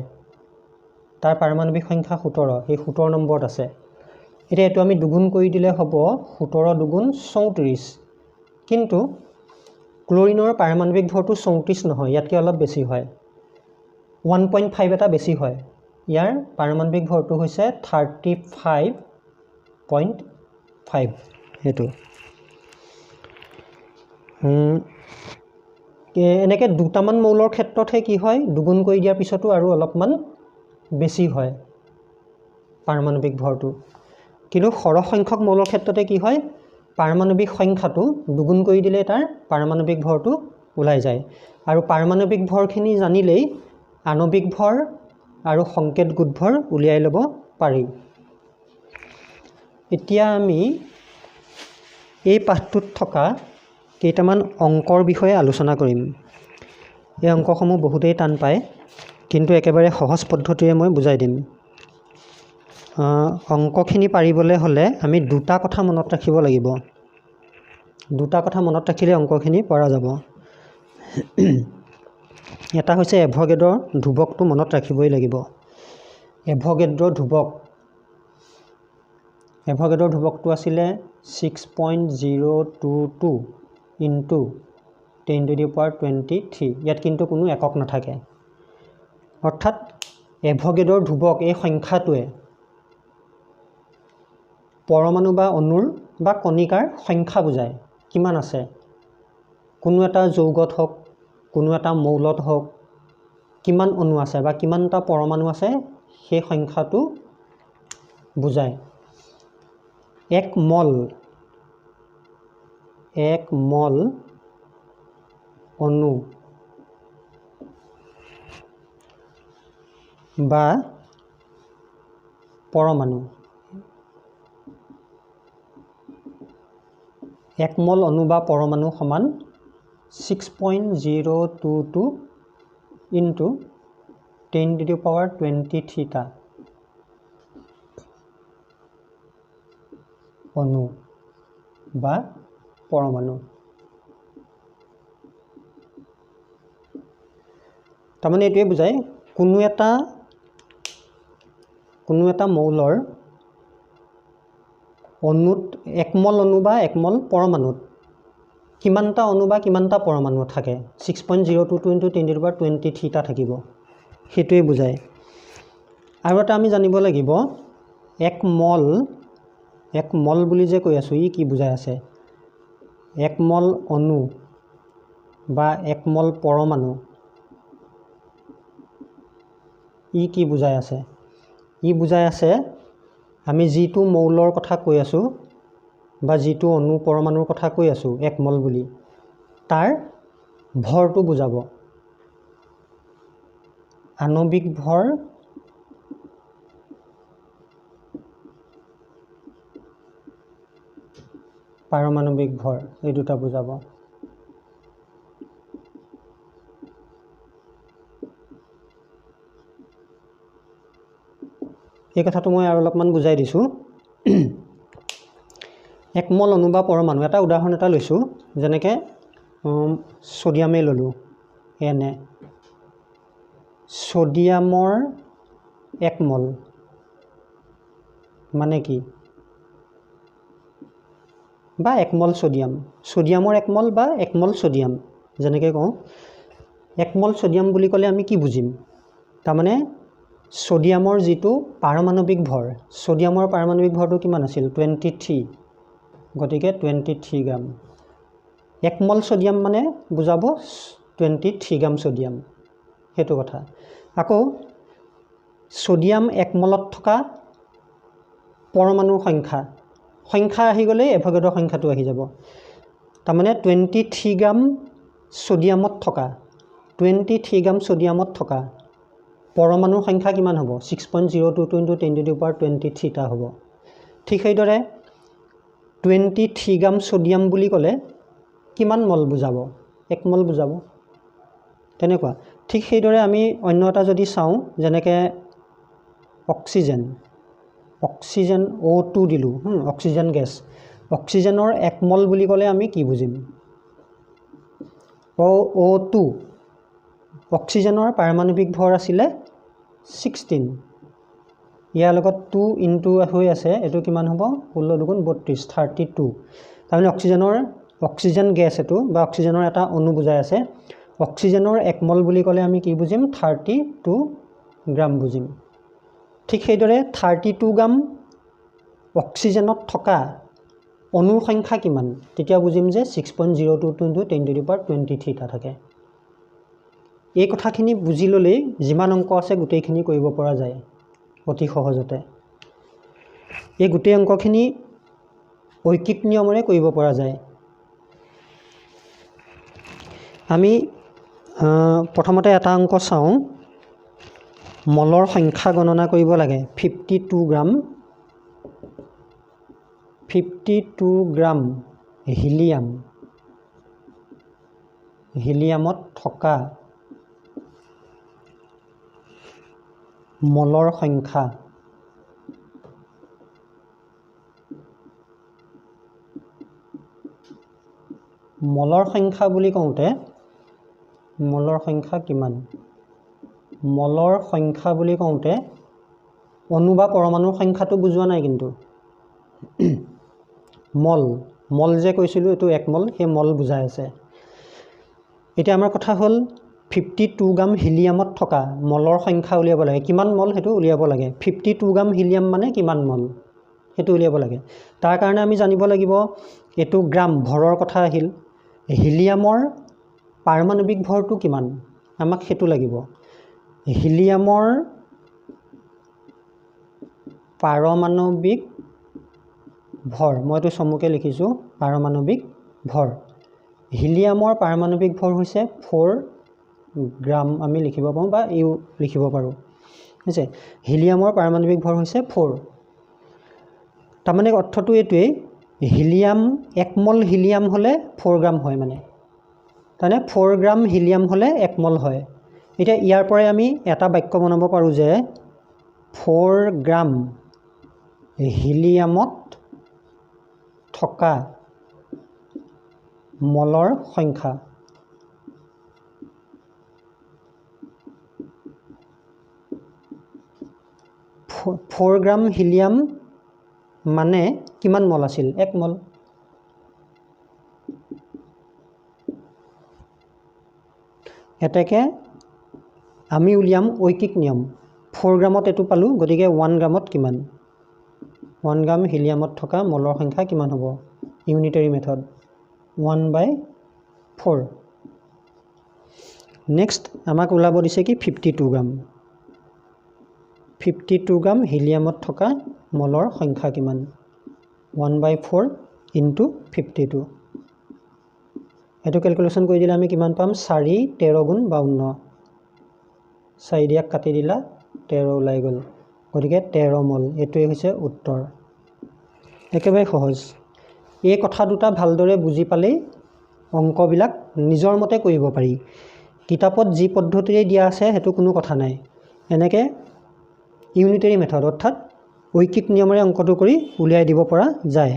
তাৰ পাৰমাণৱিক সংখ্যা 17, সেই 17 নম্বৰত আছে। এতিয়া এইটো আমি দুগুণ কৰি দিলে হ'ব 17 দুগুণ 34। কিন্তু ক্লৰিনৰ পাৰমাণৱিক ভৰটো 34 নহয়, ইয়াতকৈ অলপ বেছি হয়, 1.5 এটা বেছি হয়। ইয়াৰ পাৰমাণৱিক ভৰটো হৈছে 35.5। সেইটো এনেকৈ দুটামান মৌলৰ ক্ষেত্ৰতহে কি হয়, দুগুণ কৰি দিয়াৰ পিছতো আৰু অলপমান বেছি হয় পাৰমাণৱিক ভৰটো। কিন্তু সৰহ সংখ্যক মৌলৰ ক্ষেত্ৰতে কি হয়, পাৰমাণৱিক সংখ্যাটো দুগুণ কৰি দিলে তাৰ পাৰমাণৱিক ভৰটো ওলাই যায়। আৰু পাৰমাণৱিক ভৰখিনি জানিলেই আণৱিক ভৰ আৰু সংকেত গোটভৰ উলিয়াই ল'ব পাৰি। এতিয়া আমি এই পাঠটোত থকা কেইটামান অংকৰ বিষয়ে আলোচনা কৰিম। এই অংকসমূহ বহুতেই টান পায়, কিন্তু একেবাৰে সহজ পদ্ধতিৰে মই বুজাই দিম। অংকখিনি পাৰিবলৈ হ'লে আমি দুটা কথা মনত ৰাখিব লাগিব। দুটা কথা মনত ৰাখিলে অংকখিনি পৰা যাব। এটা হৈছে এভগেড্ৰৰ ধ্ৰুৱকটো মনত ৰাখিবই লাগিব। এভগেড্ৰৰ ধ্ৰুৱকটো আছিলে 6.022 × 10⁻23। ইয়াত কিন্তু কোনো একক নাথাকে। অৰ্থাৎ এভগেড্ৰৰ ধ্ৰুৱক এই সংখ্যাটোৱে পৰমাণু বা অণুৰ বা কণিকাৰ সংখ্যা বুজায় কিমান আছে কোনো এটা যৌগত হওক কোনো এটা মৌলত হওক কিমান অণু আছে বা কিমানটা পৰমাণু আছে সেই সংখ্যাটো বুজায় এক মল অণু বা পৰমাণু এক মল অণু বা পৰমাণু সমান 6.022 ইনটু 10⁻23 টা অণু বা পৰমাণু তাৰমানে এইটোৱে বুজায় কোনো এটা মৌলৰ অণুত একমল অণু বা একমল পৰমাণুত কিমানটা অণু বা কিমানটা পৰমাণু থাকে 6.022 ইনটু 10⁻23 টা থাকিব সেইটোৱে বুজায় আৰু এটা আমি জানিব লাগিব এক মল বুলি যে কৈ আছোঁ ই কি বুজাই আছে এক মল অণু বা এক মল পৰমাণু ই কি বুজাই আছে ই বুজাই আছে আমি যিটো মৌলৰ কথা কৈ আছোঁ বা যিটো অণু পৰমাণুৰ কথা কৈ আছোঁ এক মল বুলি তাৰ ভৰটো বুজাব আণৱিক ভৰ পাৰমাণৱিক ভৰ এই দুটা বুজাব এই কথাটো মই আৰু অলপমান বুজাই দিছোঁ এক মল অণু বা পৰমাণু এটা উদাহৰণ এটা লৈছোঁ যেনেকৈ সোডিয়ামে ল'লোঁ এনে সোডিয়ামৰ এক মল মানে কি বা একমল সোডিয়ামৰ একমল বা একমল সোডিয়াম যেনেকৈ কওঁ একমল সোডিয়াম বুলি ক'লে আমি কি বুজিম তাৰমানে সোডিয়ামৰ যিটো পাৰমাণৱিক ভৰ সোডিয়ামৰ পাৰমাণৱিক ভৰটো কিমান আছিল 23 গতিকে 23 গ্ৰাম একমল সোডিয়াম মানে বুজাব 23 গ্ৰাম সোডিয়াম সেইটো কথা আকৌ সোডিয়াম একমলত থকা পৰমাণুৰ সংখ্যা আহি গ'লে এভগেড্ৰৰ সংখ্যাটো আহি যাব তাৰমানে 23 গ্ৰাম সোডিয়ামত থকা পৰমাণুৰ সংখ্যা কিমান হ'ব 6.022 ইনটু 10⁻23 টা হ'ব ঠিক সেইদৰে 23 গ্ৰাম সোডিয়াম বুলি ক'লে কিমান মল বুজাব এক মল বুজাব তেনেকুৱা ঠিক সেইদৰে আমি অন্য এটা যদি চাওঁ যেনেকৈ অক্সিজেন O2 দিলোঁ অক্সিজেন গেছ অক্সিজেনৰ এক মল বুলি ক'লে আমি কি বুজিম O2 অক্সিজেনৰ পাৰমাণৱিক ভৰ আছিলে 16 ইয়াৰ লগত 2 ইনটু হৈ আছে এইটো কিমান হ'ব 16 দুগুণ 32 32 তাৰমানে অক্সিজেন গেছ এইটো বা অক্সিজেনৰ এটা অণু বুজাই আছে অক্সিজেনৰ এক মল বুলি ক'লে আমি কি বুজিম 32 গ্ৰাম বুজিম ঠিক সেইদৰে 32 গ্ৰাম অক্সিজেনত থকা অণুৰ সংখ্যা কিমান তেতিয়া বুজিম যে 6.022 ইনটু 10⁻23 টা থাকে এই কথাখিনি বুজি ল'লেই যিমান অংক আছে গোটেইখিনি কৰিব পৰা যায় অতি সহজতে এই গোটেই অংকখিনি ঐকিক নিয়মৰে কৰিব পৰা যায় আমি প্ৰথমতে এটা অংক চাওঁ মলৰ সংখ্যা গণনা কৰিব লাগে 52 গ্ৰাম হিলিয়ামত থকা মলৰ সংখ্যা বুলি কওঁতে মলৰ সংখ্যা কিমান মলৰ সংখ্যা বুলি কওঁতে অণু বা পৰমাণুৰ সংখ্যাটো বুজোৱা নাই কিন্তু মল যে কৈছিলোঁ এইটো এক মল সেই মল বুজাই আছে এতিয়া আমাৰ কথা হ'ল 52 গ্ৰাম হিলিয়ামত থকা মলৰ সংখ্যা উলিয়াব লাগে কিমান মল হেতু উলিয়াব লাগে 52 গ্ৰাম হিলিয়াম মানে কিমান মল হেতু উলিয়াব লাগে তাৰ কাৰণে আমি জানিব লাগিব এটো গ্ৰাম ভৰৰ কথা আহিল হিলিয়ামৰ পাৰমাণবিক ভৰটো কিমান আমাক হেতু লাগিব হিলিয়ামৰ পাৰমাণবিক ভৰ মইতো সমুকে লিখিছো পাৰমাণবিক ভৰ হিলিয়ামৰ পাৰমাণবিক ভৰ হৈছে 4 গ্ৰাম আমি লিখিব পাৰো বা ইউ লিখিব পাৰো হৈছে হিলিয়ামৰ পাৰমাণবিক ভৰ হৈছে 4 তাৰমানে অৰ্থটো এটোৱে হিলিয়াম 1 মল হিলিয়াম হলে 4 গ্ৰাম হয় মানে তানে 4 গ্ৰাম হিলিয়াম হলে 1 মল হয় এটা ইয়াৰ পৰে আমি এটা বাক্য বনাব পাৰো যে 4 গ্ৰাম হিলিয়ামত থকা মলৰ সংখ্যা 4 গ্ৰাম হিলিয়াম মানে কিমান মল আছিল 1 মল এটাকে আমি উলিয়াম ঐকিক নিয়ম 4 গ্ৰামত এটো পালো গতিকে 1 গ্ৰামত কিমান 1 গ্ৰাম হিলিয়ামত থকা মলৰ সংখ্যা কিমান হ'ব ইউনিটাৰী মেথড 1/4 নেক্সট আমাক ওলাব দিছে কি 52 গ্ৰাম 52 গ্ৰাম হিলিয়ামত থকা মলৰ সংখ্যা কিমান 1/4 ইনটু 52 এটো ক্যালকুলেশন কৰি দিলে আমি কিমান পাম 4 13 গুণ 52 4 দিয়াক কাটি দিলা 13 ওলাই গল গতিকে 13 মল এটোই হৈছে উত্তৰ একেবাৰে সহজ এই কথা দুটা ভালদৰে বুজি পালে অংকবিলাক নিজৰ মতে কৰিব পাৰি কিতাপত যি পদ্ধতিৰে দিয়া আছে হেতু কোনো কথা নাই এনেকে ইউনিটাৰী মেথড অৰ্থাৎ ঐকিক নিয়মৰে অংকটো কৰি উলিয়াই দিব পৰা যায়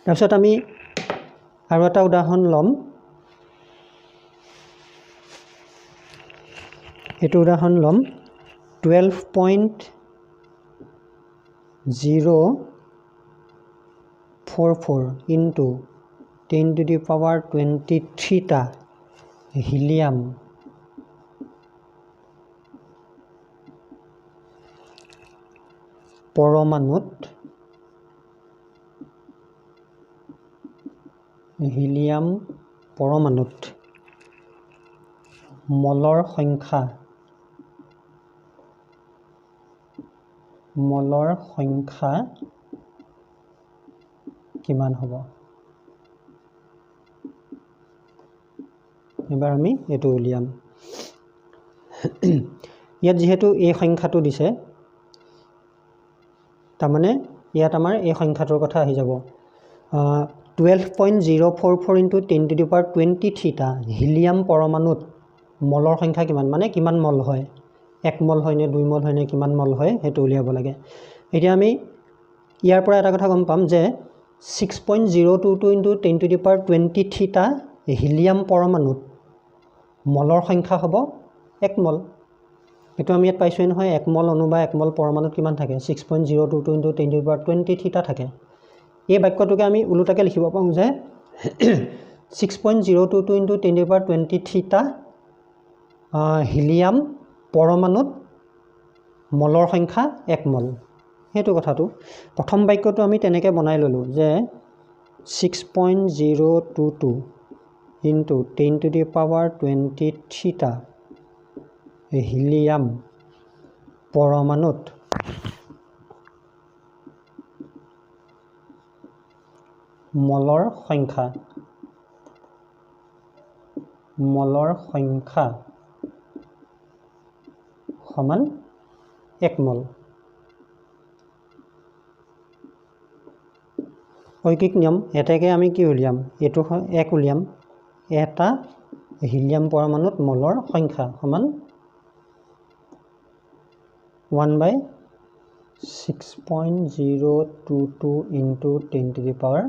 তাৰপিছত আমি আৰু এটা উদাহৰণ লম এটো উদাহৰণ লম 12.044 into 10 to the power 23 টা হিলিয়াম পৰমাণুত মলৰ সংখ্যা কিমান হ'ব এবাৰ আমি এটো উলিয়াম ইয়াত যেহেতু এই সংখ্যাটো দিছে তাৰমানে ইয়াত আমাৰ এই সংখ্যাটোৰ কথা আহি যাব 12.044 into 10 to the power 23 টা হিলিয়াম পৰমাণুত মলৰ সংখ্যা কিমান মানে কিমান মল হয় 1 মল হয় নে 2 মল হয় নে কিমান মল হয় হেতু উলিয়াব লাগে এতিয়া আমি ইয়াৰ পৰা এটা কথা গম পাম যে 6.022 into 10 to the power 23 টা হিলিয়াম পৰমাণুত মলৰ সংখ্যা হ'ব 1 মল এটো আমি ইয়াত পাইছোই নহয় 1 মল অণু বা 1 মল পৰমাণুত কিমান থাকে 6.022 into 10 to the power 23 টা থাকে এই বাক্যটোকে আমি উলুটাকে লিখিব পাৰো যে 6.022 into 10 to the power 23 টা হিলিয়াম পৰমাণুত মলৰ সংখ্যা 1 মল হেতু কথাটো প্ৰথম বাক্যটো আমি তেনেকে বনাই ললো যে 6.022 into 10 to the power 23 টা হিলিয়াম পৰমাণুত মলৰ সংখ্যা সমান 1 মল ঐকিক নিয়ম এটাকে আমি কি উলিয়াম এটো এক উলিয়াম এটা হিলিয়াম পৰমাণুত মলৰ সংখ্যা সমান 1/6.022 into 10 to the power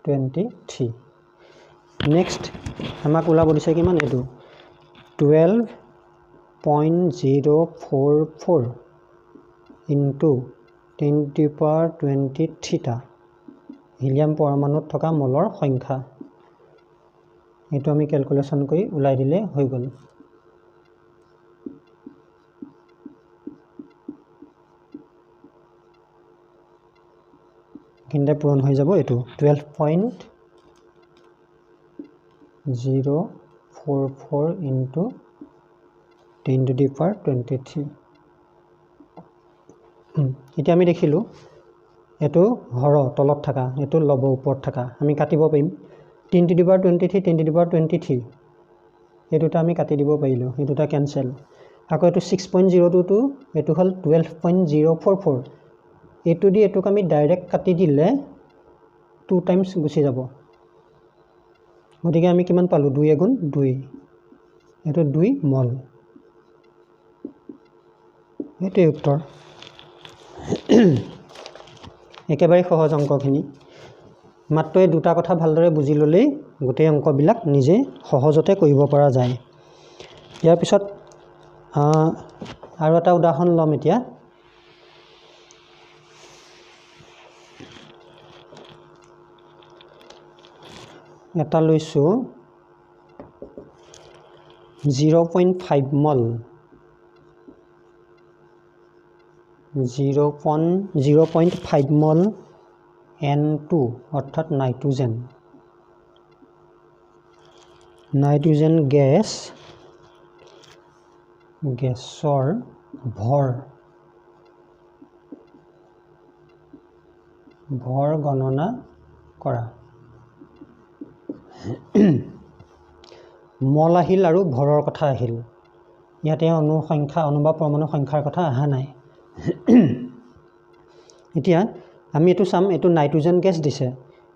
23 next আমাক ওলাব দিছে কিমান এটো 12.044 into 10 to the power 23 টা হিলিয়াম পৰমাণুত থকা মলৰ সংখ্যা এইটো আমি ক্যালকুলেশন কৰি উলাই দিলে হৈ গ'ল কিন্তে পূৰণ হৈ যাব এটো 12.044 into 10 to the power 23 এতিয়া আমি দেখিলো এটো হৰ তলত থাকা এটো লব ওপৰত থাকা আমি কাটিব পাৰিম 10 to the power 23 10 to the power 23 এটোটা আমি কাটি দিব পাৰিলো এটোটা ক্যান্সেল আকৌ এটো 6.022 এটো হল 12.044 এটো দি এটোক আমি ডাইৰেক্ট কাটি দিলে 2 টাইমস গুছি যাব গতিকে আমি কিমান পালো 2 গুণ 2 এটো 2 মল এটাই উত্তৰ একেবাৰে সহজ অঙ্কখিনি মাত্ৰ এই দুটা কথা ভালদৰে বুজি ললেই গোটেই অঙ্কবিলাক নিজে সহজতে কৰিব পৰা যায় ইয়াৰ পিছত আৰু এটা উদাহৰণ লম এতিয়া এটা লৈছো 0.5 মল 0.5 মল N2 অর্থাৎ নাইট্रोजन গেছৰ ভৰ গণনা কৰা মল আহিল আৰু ভৰৰ কথা আহিল ইয়াতে অণু সংখ্যা অণু বা পৰমাণু সংখ্যাৰ কথা আহা নাই এতিয়া আমি এটো চাম এটো নাইট্रोजन গ্যাস দিছে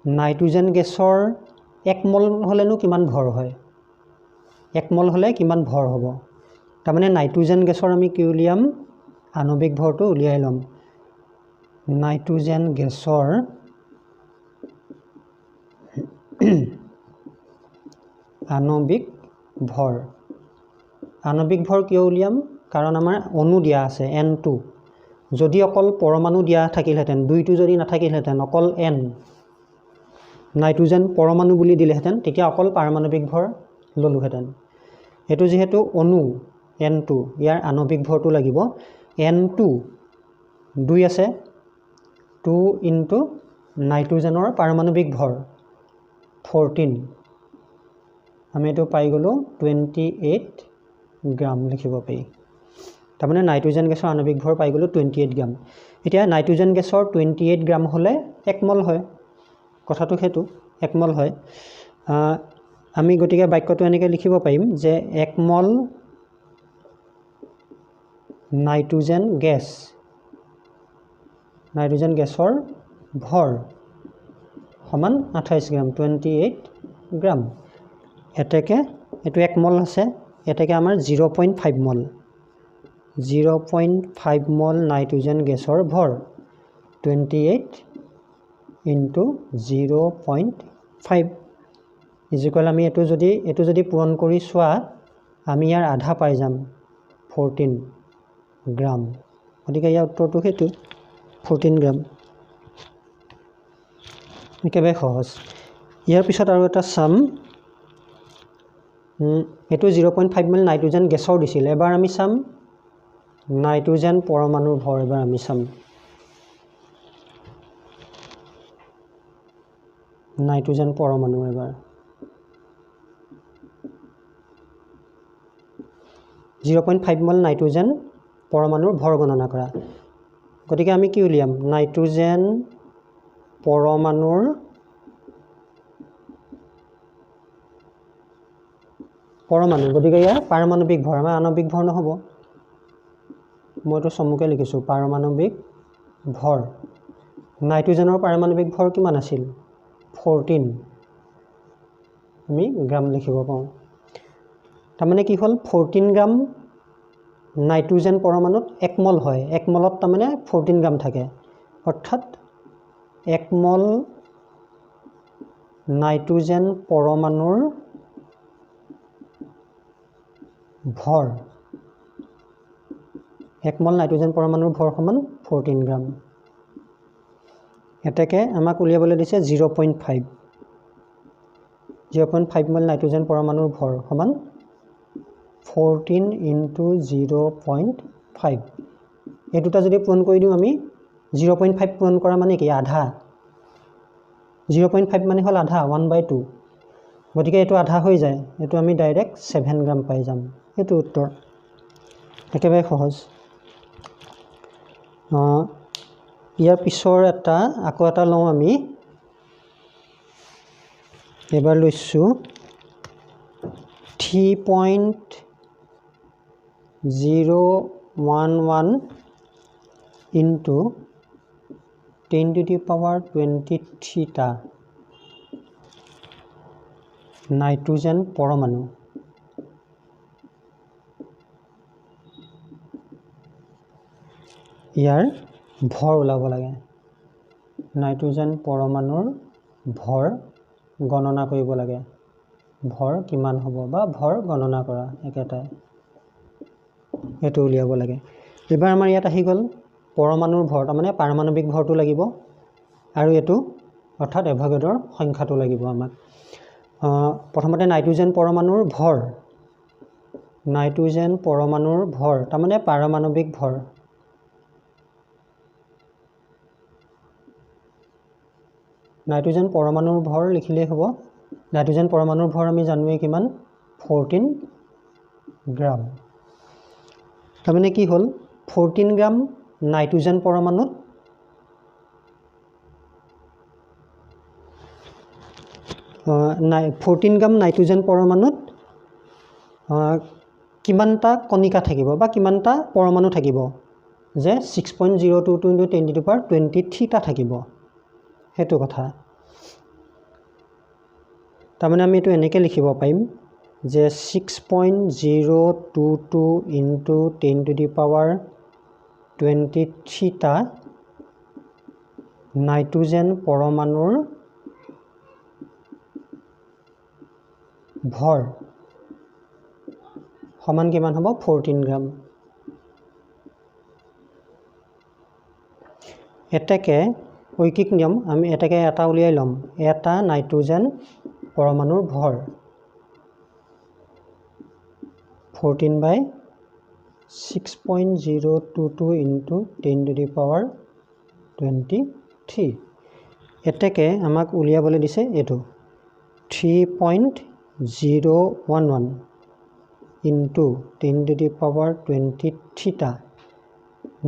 নাইট্रोजन গ্যাসৰ 1 মল হলেনো কিমান ভৰ হয় 1 মল হলে কিমান ভৰ হ'ব তাৰ মানে নাইট্रोजन গ্যাসৰ আমি কি উলিয়াম আণবিক ভৰটো উলিয়াই লম নাইট্रोजन গ্যাসৰ আণবিক ভৰ কিয় উলিয়াম কাৰণ আমাৰ অণু দিয়া আছে N2 যদি অকল পৰমাণু দিয়া থাকিলহেতেন দুইটো যদি নাথাকিলহেতেন অকল N নাইট্रोजन পৰমাণু বুলি দিলেহেতেন তেতিয়া অকল পাৰমাণবিক ভৰ ললুহেতেন এটো যেহেতু অণু N2 ইয়াৰ আণবিক ভৰটো লাগিব N2 2 আছে 2 into নাইট্रोজনৰ পাৰমাণবিক ভৰ 14 আমি এটো পাই গলো 28 গ্ৰাম লিখিব পাই তাৰ মানে নাইট্रोजन গেছৰ আণবিক ভৰ পাই গলো 28 গ্ৰাম এতিয়া নাইট্रोजन গেছৰ 28 গ্রাম হলে 1 মল হয় কথাটো হেতু 1 মল হয় আমি গটিকে বাক্যটো এনেকৈ লিখিব পাৰিম যে 1 মল নাইট্रोजन গেছৰ ভৰ সমান 28 গ্ৰাম 28 গ্ৰাম এটাকে এটো 1 মল আছে এটাকে আমাৰ 0.5 মল 0.5 মল নাইট্रोजन গেছৰ ভৰ 28 into 0.5 ইকুয়াল আমি এটো যদি পূৰণ কৰি সোৱা আমি ইয়াৰ আধা পাই যাম 14 গ্ৰাম গতিকে ইয়াৰ উত্তৰটো হেতু 14 গ্ৰাম একেবাৰে সহজ ইয়াৰ পিছত আৰু এটা সাম এটো 0.5 মল নাইট্रोजन গেছৰ দিছিল এবাৰ আমি সাম নাইট্रोजन পৰমাণুৰ ভৰ এবাৰ আমি সাম নাইট্रोजन পৰমাণু এবাৰ 0.5 মল নাইট্रोजन পৰমাণুৰ ভৰ গণনা কৰা গতিকে আমি কি উলিয়াম নাইট্रोजन পৰমাণুৰ গতিকে ইয়াৰ পাৰমাণবিক ভৰ আমাৰ আণবিক ভৰ নহব মইতো সমুকে লিখিছো পাৰমাণবিক ভৰ নাইট্रोजনৰ পাৰমাণবিক ভৰ কিমান আছিল 14 আমি গ্ৰাম লিখিব পাও তাৰ মানে কি হল 14 গ্ৰাম নাইট্रोजन পৰমাণুত 1 মল হয় 1 মলত তাৰ মানে 14 গ্ৰাম থাকে অৰ্থাৎ 1 মল নাইট্रोजन পৰমাণুৰ ভৰ 1 মল নাইট্रोजन পৰমাণুৰ ভৰ সমান 14 গ্ৰাম এটাকে আমাক উলিয়াবলৈ দিছে 0.5 0.5 মোল নাইট্ৰোজেন পৰমাণুৰ ভৰ সমান 14 × 0.5 এই দুটা যদি পূৰণ কৰি দিওঁ আমি 0.5 পূৰণ কৰা মানে কি আধা 0.5 মানে হ'ল আধা 1/2 গতিকে এইটো আধা হৈ যায় এইটো আমি ডাইৰেক্ট 7 গ্ৰাম পাই যাম এইটো উত্তৰ একেবাৰে সহজ ইয়াৰ পিছৰ এটা আকৌ এটা লওঁ আমি এবাৰ লৈছোঁ 3.011 into 10⁻23 টা নাইট্ৰোজেন পৰমাণু ইয়াৰ ভৰ ওলাব লাগে নাইট্ৰোজেন পৰমাণুৰ ভৰ গণনা কৰিব লাগে ভৰ কিমান হ'ব বা ভৰ গণনা কৰা একেটাই এটো উলিয়াব লাগে এবাৰ আমাৰ ইয়াত আহি গ'ল পৰমাণুৰ ভৰ মানে পাৰমাণবিক ভৰটো লাগিব আৰু এটো অৰ্থাৎ এভগাড্ৰৰ সংখ্যাটো লাগিব আমাক প্ৰথমতে নাইট্ৰোজেন পৰমাণুৰ ভৰ তাৰমানে পাৰমাণবিক ভৰ নাইট্ৰোজেন পৰমাণুৰ ভৰ লিখিলেই হ'ব নাইট্ৰোজেন পৰমাণুৰ ভৰ আমি জানোৱেই কিমান 14 গ্ৰাম তাৰমানে কি হ'ল 14 গ্ৰাম নাইট্ৰোজেন পৰমাণুত 14 গ্ৰাম নাইট্ৰোজেন পৰমাণুত কিমানটা কণিকা থাকিব বা কিমানটা পৰমাণু থাকিব যে 6.022 × 10⁻23 টা থাকিব হেতু কথা তাৰমানে আমি এটো এনেকৈ লিখিব পাৰিম যে 6.022 × 10⁻23 টা নাইট্ৰোজেন পৰমাণুৰ ভৰ সমান কিমান হ'ব 14 গ্ৰাম এটাকে ঐকিক নিয়ম আমি এটাকে এটা উলিয়াই লম এটা নাইট্ৰোজেন পৰমাণুৰ ভৰ 14/6.022 × 10⁻23 এটাকে আমাক উলিয়াবলৈ দিছে এটো 3.011 into 10⁻23 টা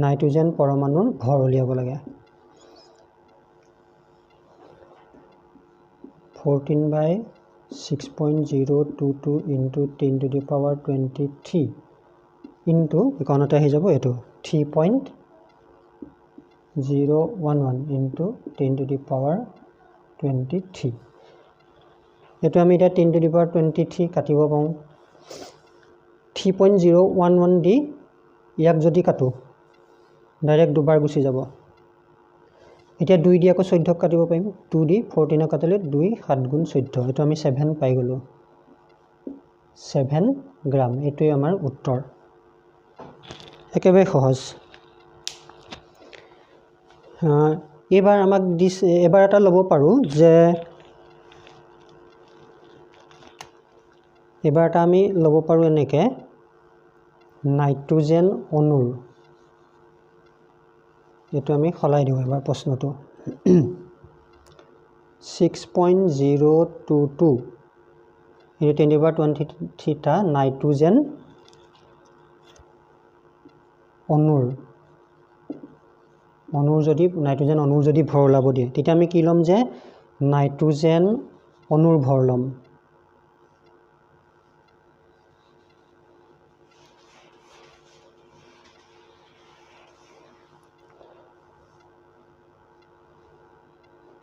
নাইট্ৰোজেন পৰমাণুৰ ভৰ উলিয়াব লাগে 14/6.022 into 10⁻23 into ইকণতে আহি যাব এটো 3.011 into 10⁻23 এটো আমি এটা 10⁻23 কাটিব পাওঁ 3.011 দি ইয়াক যদি কাটো ডাইৰেক্ট দুবাৰ গুচি যাব এতিয়া 2 দি আকৌ 14 কাটিব পাৰিম 2 দি 14 কাটিলে 2 7 গুণ 14 এটো আমি 7 পাই গলো 7 গ্ৰাম এটোই আমাৰ উত্তৰ একেবাৰে সহজ এবাৰ আমাক দিছে এবাৰ এটা ল'ব পাৰো যে এবাৰ এটা আমি ল'ব পাৰো এনেকে নাইট্ৰোজেন অণুৰ এটো আমি খলাই দিও এবাৰ প্ৰশ্নটো 6.022 এই 10⁻23 টা নাইট্ৰোজেন অণুৰ যদি নাইট্ৰোজেন অণুৰ যদি ভৰ ওলাব দিয়ে তেতিয়া আমি কি লম যে নাইট্ৰোজেন অণুৰ ভৰ লম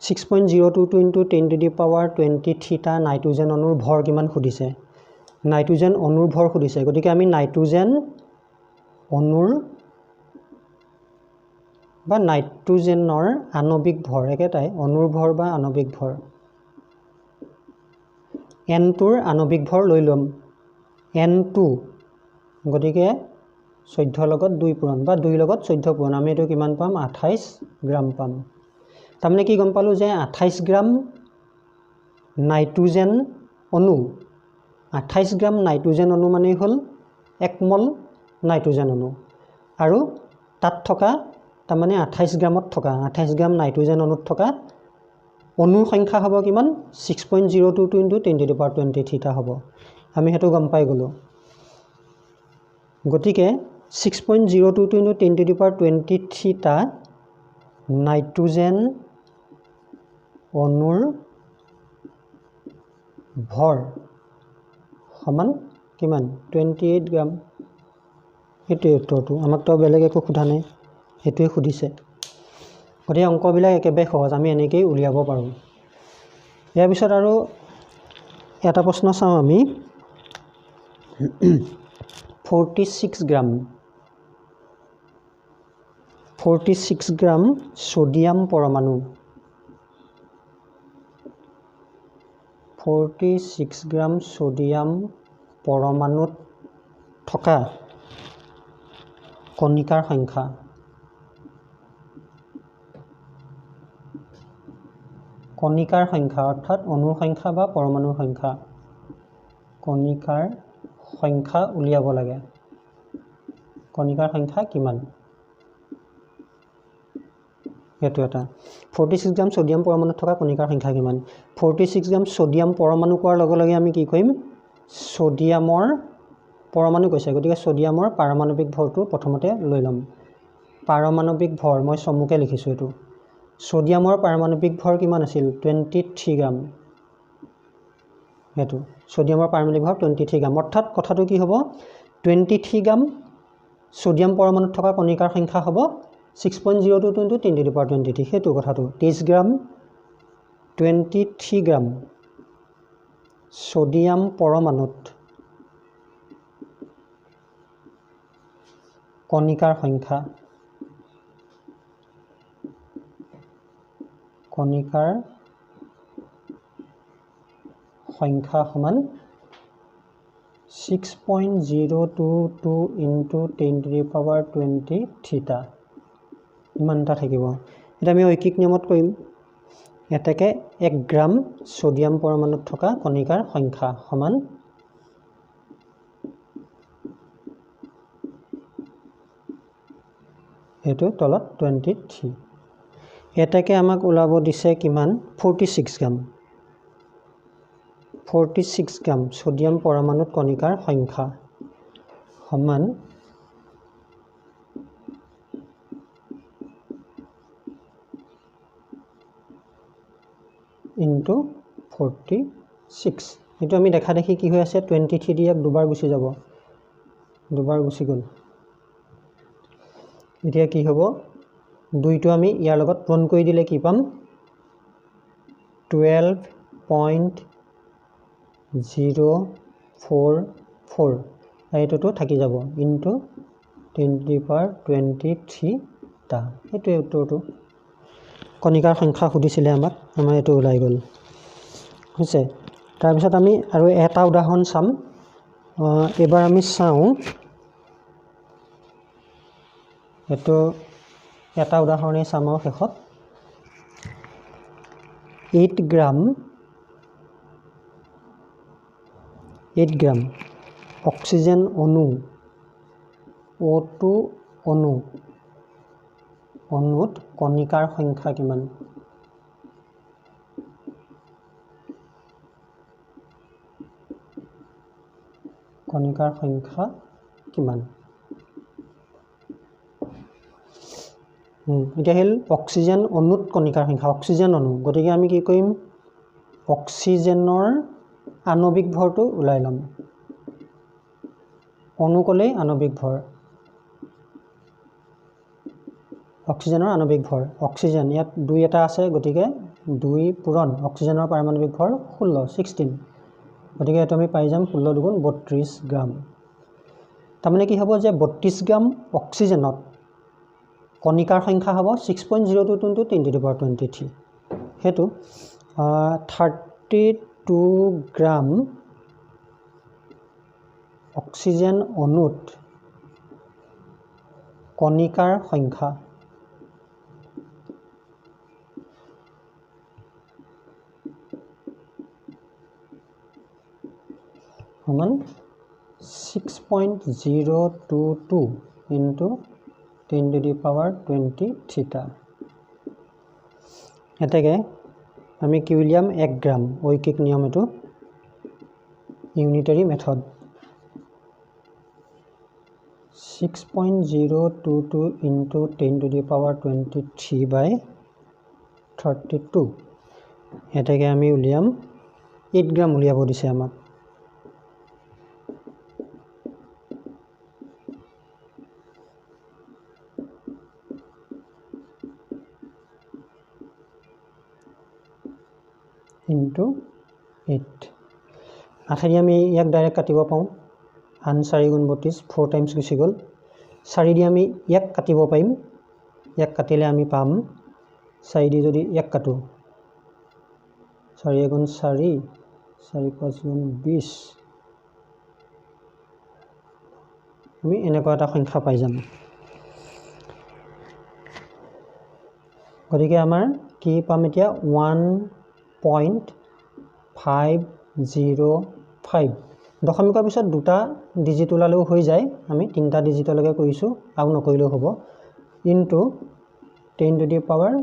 (6.022 into 10⁻23 টা নাইট্ৰোজেন অণুৰ ভৰ কিমান খুদিছে নাইট্ৰোজেন অণুৰ ভৰ খুদিছে গতিকে আমি নাইট্ৰোজেন অণুৰ বা নাইট্ৰোজেনৰ আণবিক ভৰ একেটাই অণুৰ ভৰ বা আণবিক ভৰ n2ৰ আণবিক ভৰ লৈ লম n2 গতিকে 14 লগত 2 পূৰণ বা 2 লগত 14 পূৰণ আমি এটো কিমান পাম 28 গ্ৰাম পাম তাৰমানে কি গম পালো যে 28 গ্ৰাম নাইট্ৰোজেন অণু 28 গ্ৰাম নাইট্ৰোজেন অণু মানে হ'ল 1 মল নাইট্ৰোজেন অণু আৰু তাত থকা তাৰমানে 28 গ্ৰামত থকা 28 গ্ৰাম নাইট্ৰোজেন অণুত থকা অণুৰ সংখ্যা হ'ব কিমান 6.022 × 10⁻23 টা হ'ব আমি হেতু গম পাই গলো গতিকে 6.022 × 10⁻23 টা নাইট্ৰোজেন অণুৰ ভৰ সমান কিমান 28 গ্ৰাম এটো উত্তৰটো আমাক তো বেলেগ একো খুধা নাই হেতুৱে খুদিছে গতিকে অংকবিলাক একেবাৰে সহজ আমি এনেকৈ উলিয়াব পাৰোঁ ইয়াৰ পিছত আৰু এটা প্ৰশ্ন চাওঁ আমি 46 গ্ৰাম সোডিয়াম পৰমাণু 46 গ্ৰাম সোডিয়াম পৰমাণুত থকা কণিকাৰ সংখ্যা অৰ্থাৎ অণুৰ সংখ্যা বা পৰমাণুৰ সংখ্যা কণিকাৰ সংখ্যা উলিয়াব লাগে কণিকাৰ সংখ্যা কিমান হেতু এটা 46 গ্ৰাম সোডিয়াম পৰমাণুত থকা কণিকাৰ সংখ্যা কিমান 46 গ্ৰাম সোডিয়াম পৰমাণু কোৱাৰ লগে লগে আমি কি কৰিম সোডিয়ামৰ পৰমাণু কৈছে গতিকে সোডিয়ামৰ পাৰমাণবিক ভৰটো প্ৰথমতে লৈ লম পাৰমাণবিক ভৰ মই চমুকে লিখিছো এটো সোডিয়ামৰ পাৰমাণবিক ভৰ কিমান আছিল 23 গ্ৰাম হেতু সোডিয়ামৰ পাৰমাণবিক ভৰ 23 গ্ৰাম অৰ্থাৎ কথাটো কি হ'ব 23 গ্ৰাম সোডিয়াম পৰমাণুত থকা কণিকাৰ সংখ্যা হ'ব 6.022 × 10⁻23 হেতু কথাটো 23 গ্ৰাম 23 গ্ৰাম সোডিয়াম পৰমাণুত কণিকাৰ সংখ্যা সমান 6.022 × 10⁻23 টা ইমানটা থাকিব এটা আমি ঐকিক নিয়মত কৰিম এটাকে 1 গ্ৰাম সোডিয়াম পৰমাণুত থকা কণিকাৰ সংখ্যা সমান এটো তলত 23 এটাকে আমাক ওলাব দিছে কিমান 46 গ্ৰাম সোডিয়াম পৰমাণুত কণিকাৰ সংখ্যা সমান into 46 এটো আমি দেখা দেখি কি হৈ আছে 23 দি এক দুবাৰ গুছি যাব দুবাৰ গুছি গল এতিয়া কি হ'ব দুইটো আমি ইয়াৰ লগত পূৰণ কৰি দিলে কি পাম 12.044 এইটোটো থাকি যাব into 10⁻23 টা এটো উত্তৰটো কণিকাৰ সংখ্যা খুদিছিলে আমাক আমাৰ এটো ওলাই গল হৈছে তাৰ পিছত আমি আৰু এটা উদাহৰণ চাম এবাৰ আমি চাওঁ এটো এটা উদাহৰণে চাম শেষত 8 গ্ৰাম অক্সিজেন অণু O2 অণুত কণিকাৰ সংখ্যা কিমান এতিয়া হল অক্সিজেন অণুত কণিকাৰ সংখ্যা অক্সিজেন অণু গতিকে আমি কি কৰিম অক্সিজেনৰ আণবিক ভৰটো উলাই লম অণু কলে আণবিক ভৰ অক্সিজেনৰ আণবিক ভৰ অক্সিজেন ইয়াত 2 এটা আছে গতিকে 2 পূৰণ অক্সিজেনৰ পাৰমাণবিক ভৰ 16 গতিকে এটো আমি পাই যাম 16 × 2 = 32 গ্ৰাম তাৰমানে কি হ'ব যে 32 গ্ৰাম অক্সিজেনত কণিকাৰ সংখ্যা হ'ব 6.022 × 10⁻23 হেতু 32 গ্ৰাম অক্সিজেন অণুত কণিকাৰ সংখ্যা সমান 6.022 ইনটু 10 টু দি পাৱাৰ 20 থিটা। এতেকে আমি কি উলিয়াম 1 গ্ৰাম ঐকিক নিয়ম এটো unitary method 6.022 into 10 to the power 23 by 32 এতেকে আমি উলিয়াম 8 গ্ৰাম উলিয়াব দিছে আমাক। ইনটু 8 আখেৰি আমি ইয়াক ডাইৰেক্ট কাটিব পাওঁ। 4 গুণ 32 4 টাইমছ গুচি গ'ল। 4 দি আমি ইয়াক কাটিব পাৰিম। ইয়াক কাটিলে আমি পাম 4 দি যদি ইয়াক কাটো 4 গুণ 4 4 5 গুণ 20 আমি এনেকুৱা এটা সংখ্যা পাই যাম। গতিকে আমাৰ কি পাম এতিয়া 1.505 দশমিকৰ পিছত দুটা ডিজিট ওলালেও হৈ যায়। আমি তিনিটা ডিজিটলৈকে কৰিছোঁ আৰু নকৰিলেও হ'ব। ইনটু 10 টু দি পাৱাৰ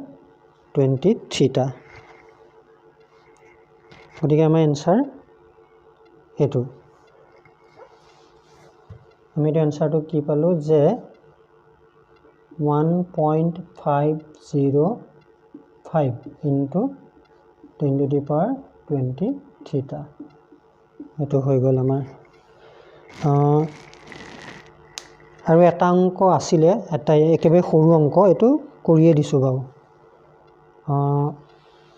20 থিটা। গতিকে আমাৰ এনসাৰ এইটো। আমি এইটো এনসাৰটো কি পালোঁ যে 1.505 ইনটু 10 টু দি পাৱাৰ 20 থিটা। এইটো হৈ গ'ল আমাৰ। আৰু এটা অংক আছিলে, এটা একেবাৰে সৰু অংক, এইটো কৰিয়ে দিছোঁ বাৰু।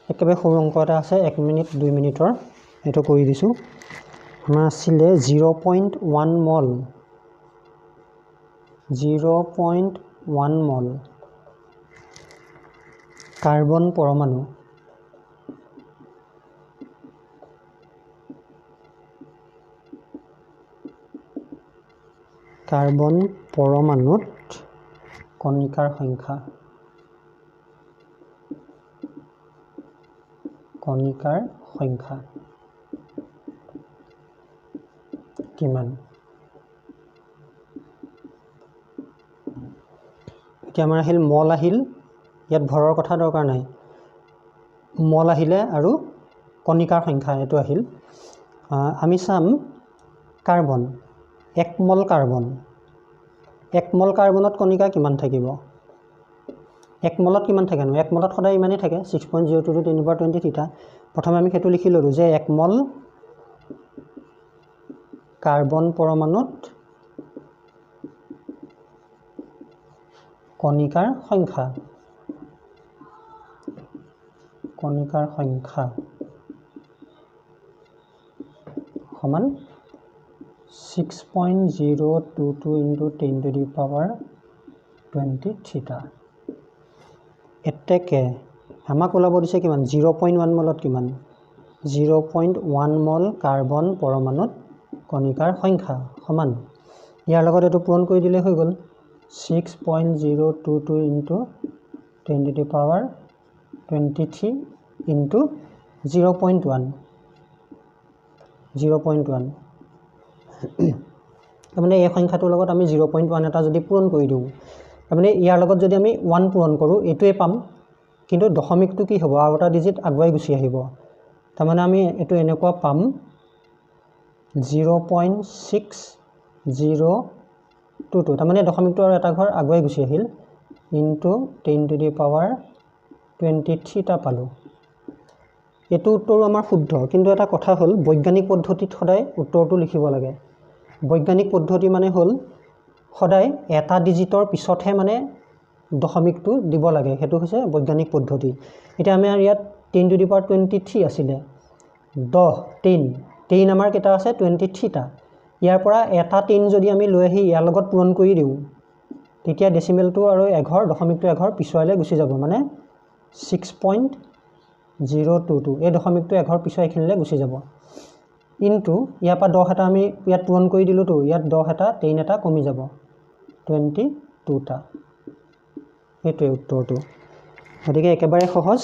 একেবাৰে সৰু অংক এটা আছে 1 মিনিট 2 মিনিটৰ, এইটো কৰি দিছোঁ। আমাৰ আছিলে 0.1 মল 0.1 মল কাৰ্বন পৰমাণু পৰমাণুত কণিকাৰ সংখ্যা কিমান? এতিয়া আমাৰ আহিল মল আহিল, ইয়াত ভৰৰ কথা দৰকাৰ নাই। মল আহিলে আৰু কণিকাৰ সংখ্যা এইটো আহিল। আমি চাম কাৰ্বন 1 মল কাৰ্বন। 1 মল কাৰ্বনত কণিকা কিমান থাকিব? 1 মলত কিমান থাকেনো? 1 মলত সদায় ইমানেই থাকে 6.022 10 টু দি পাৱাৰ 20 থিটা। প্ৰথমে আমি সেইটো লিখি ল'লোঁ যে 1 মল কাৰ্বন পৰমাণুত কণিকাৰ সংখ্যা সমান 6.022 ইনটু 10 টু দি পাৱাৰ 20 থিটা। এতেকে আমাক ওলাব দিছে কিমান? 0.1 মলত কিমান? 0.1 মল কাৰ্বন পৰমাণুত কণিকাৰ সংখ্যা সমান, ইয়াৰ লগত এইটো পূৰণ কৰি দিলে হৈ গ'ল 6.022 into 10 to the power 23 into 0.1 তাৰমানে এই সংখ্যাটোৰ লগত আমি 0.1 এটা যদি পূৰণ কৰি দিওঁ, তাৰমানে ইয়াৰ লগত যদি আমি 1 পূৰণ কৰোঁ এইটোৱে পাম, কিন্তু দশমিকটো কি হ'ব? আৰু এটা ডিজিট আগুৱাই গুচি আহিব। তাৰমানে আমি এইটো এনেকুৱা পাম 0.6022, তাৰমানে দশমিকটো আৰু এটা ঘৰ আগুৱাই গুচি আহিল ইনটু 10 টু দি পাৱাৰ 20 থিটা পালোঁ। এইটো উত্তৰো আমাৰ শুদ্ধ, কিন্তু এটা কথা হ'ল বৈজ্ঞানিক পদ্ধতিত সদায় উত্তৰটো লিখিব লাগে। বৈজ্ঞানিক পদ্ধতি মানে হ'ল সদায় এটা ডিজিটৰ পিছতহে মানে দশমিকটো দিব লাগে, সেইটো হৈছে বৈজ্ঞানিক পদ্ধতি। এতিয়া আমাৰ ইয়াত 10 টু দি পাৱাৰ 23 আছিলে, 10 আমাৰ কেইটা আছে? 23টা। ইয়াৰ পৰা এটা 10 যদি আমি লৈ আহি ইয়াৰ লগত পূৰণ কৰি দিওঁ, তেতিয়া ডেচিমেলটো আৰু এঘৰ দশমিকটো এঘৰ পিছুৱাইলৈ গুচি যাব, মানে 6.022 এই দশমিকটো এঘৰ পিছুৱাই এইখিনিলৈ গুচি যাব। ইনটু ইয়াৰ পৰা 10 এটা আমি ইয়াত পূৰণ কৰি দিলোঁতো, ইয়াত 10 এটা 10 এটা কমি যাব 22টা। সেইটোৱে উত্তৰটো। গতিকে একেবাৰে সহজ।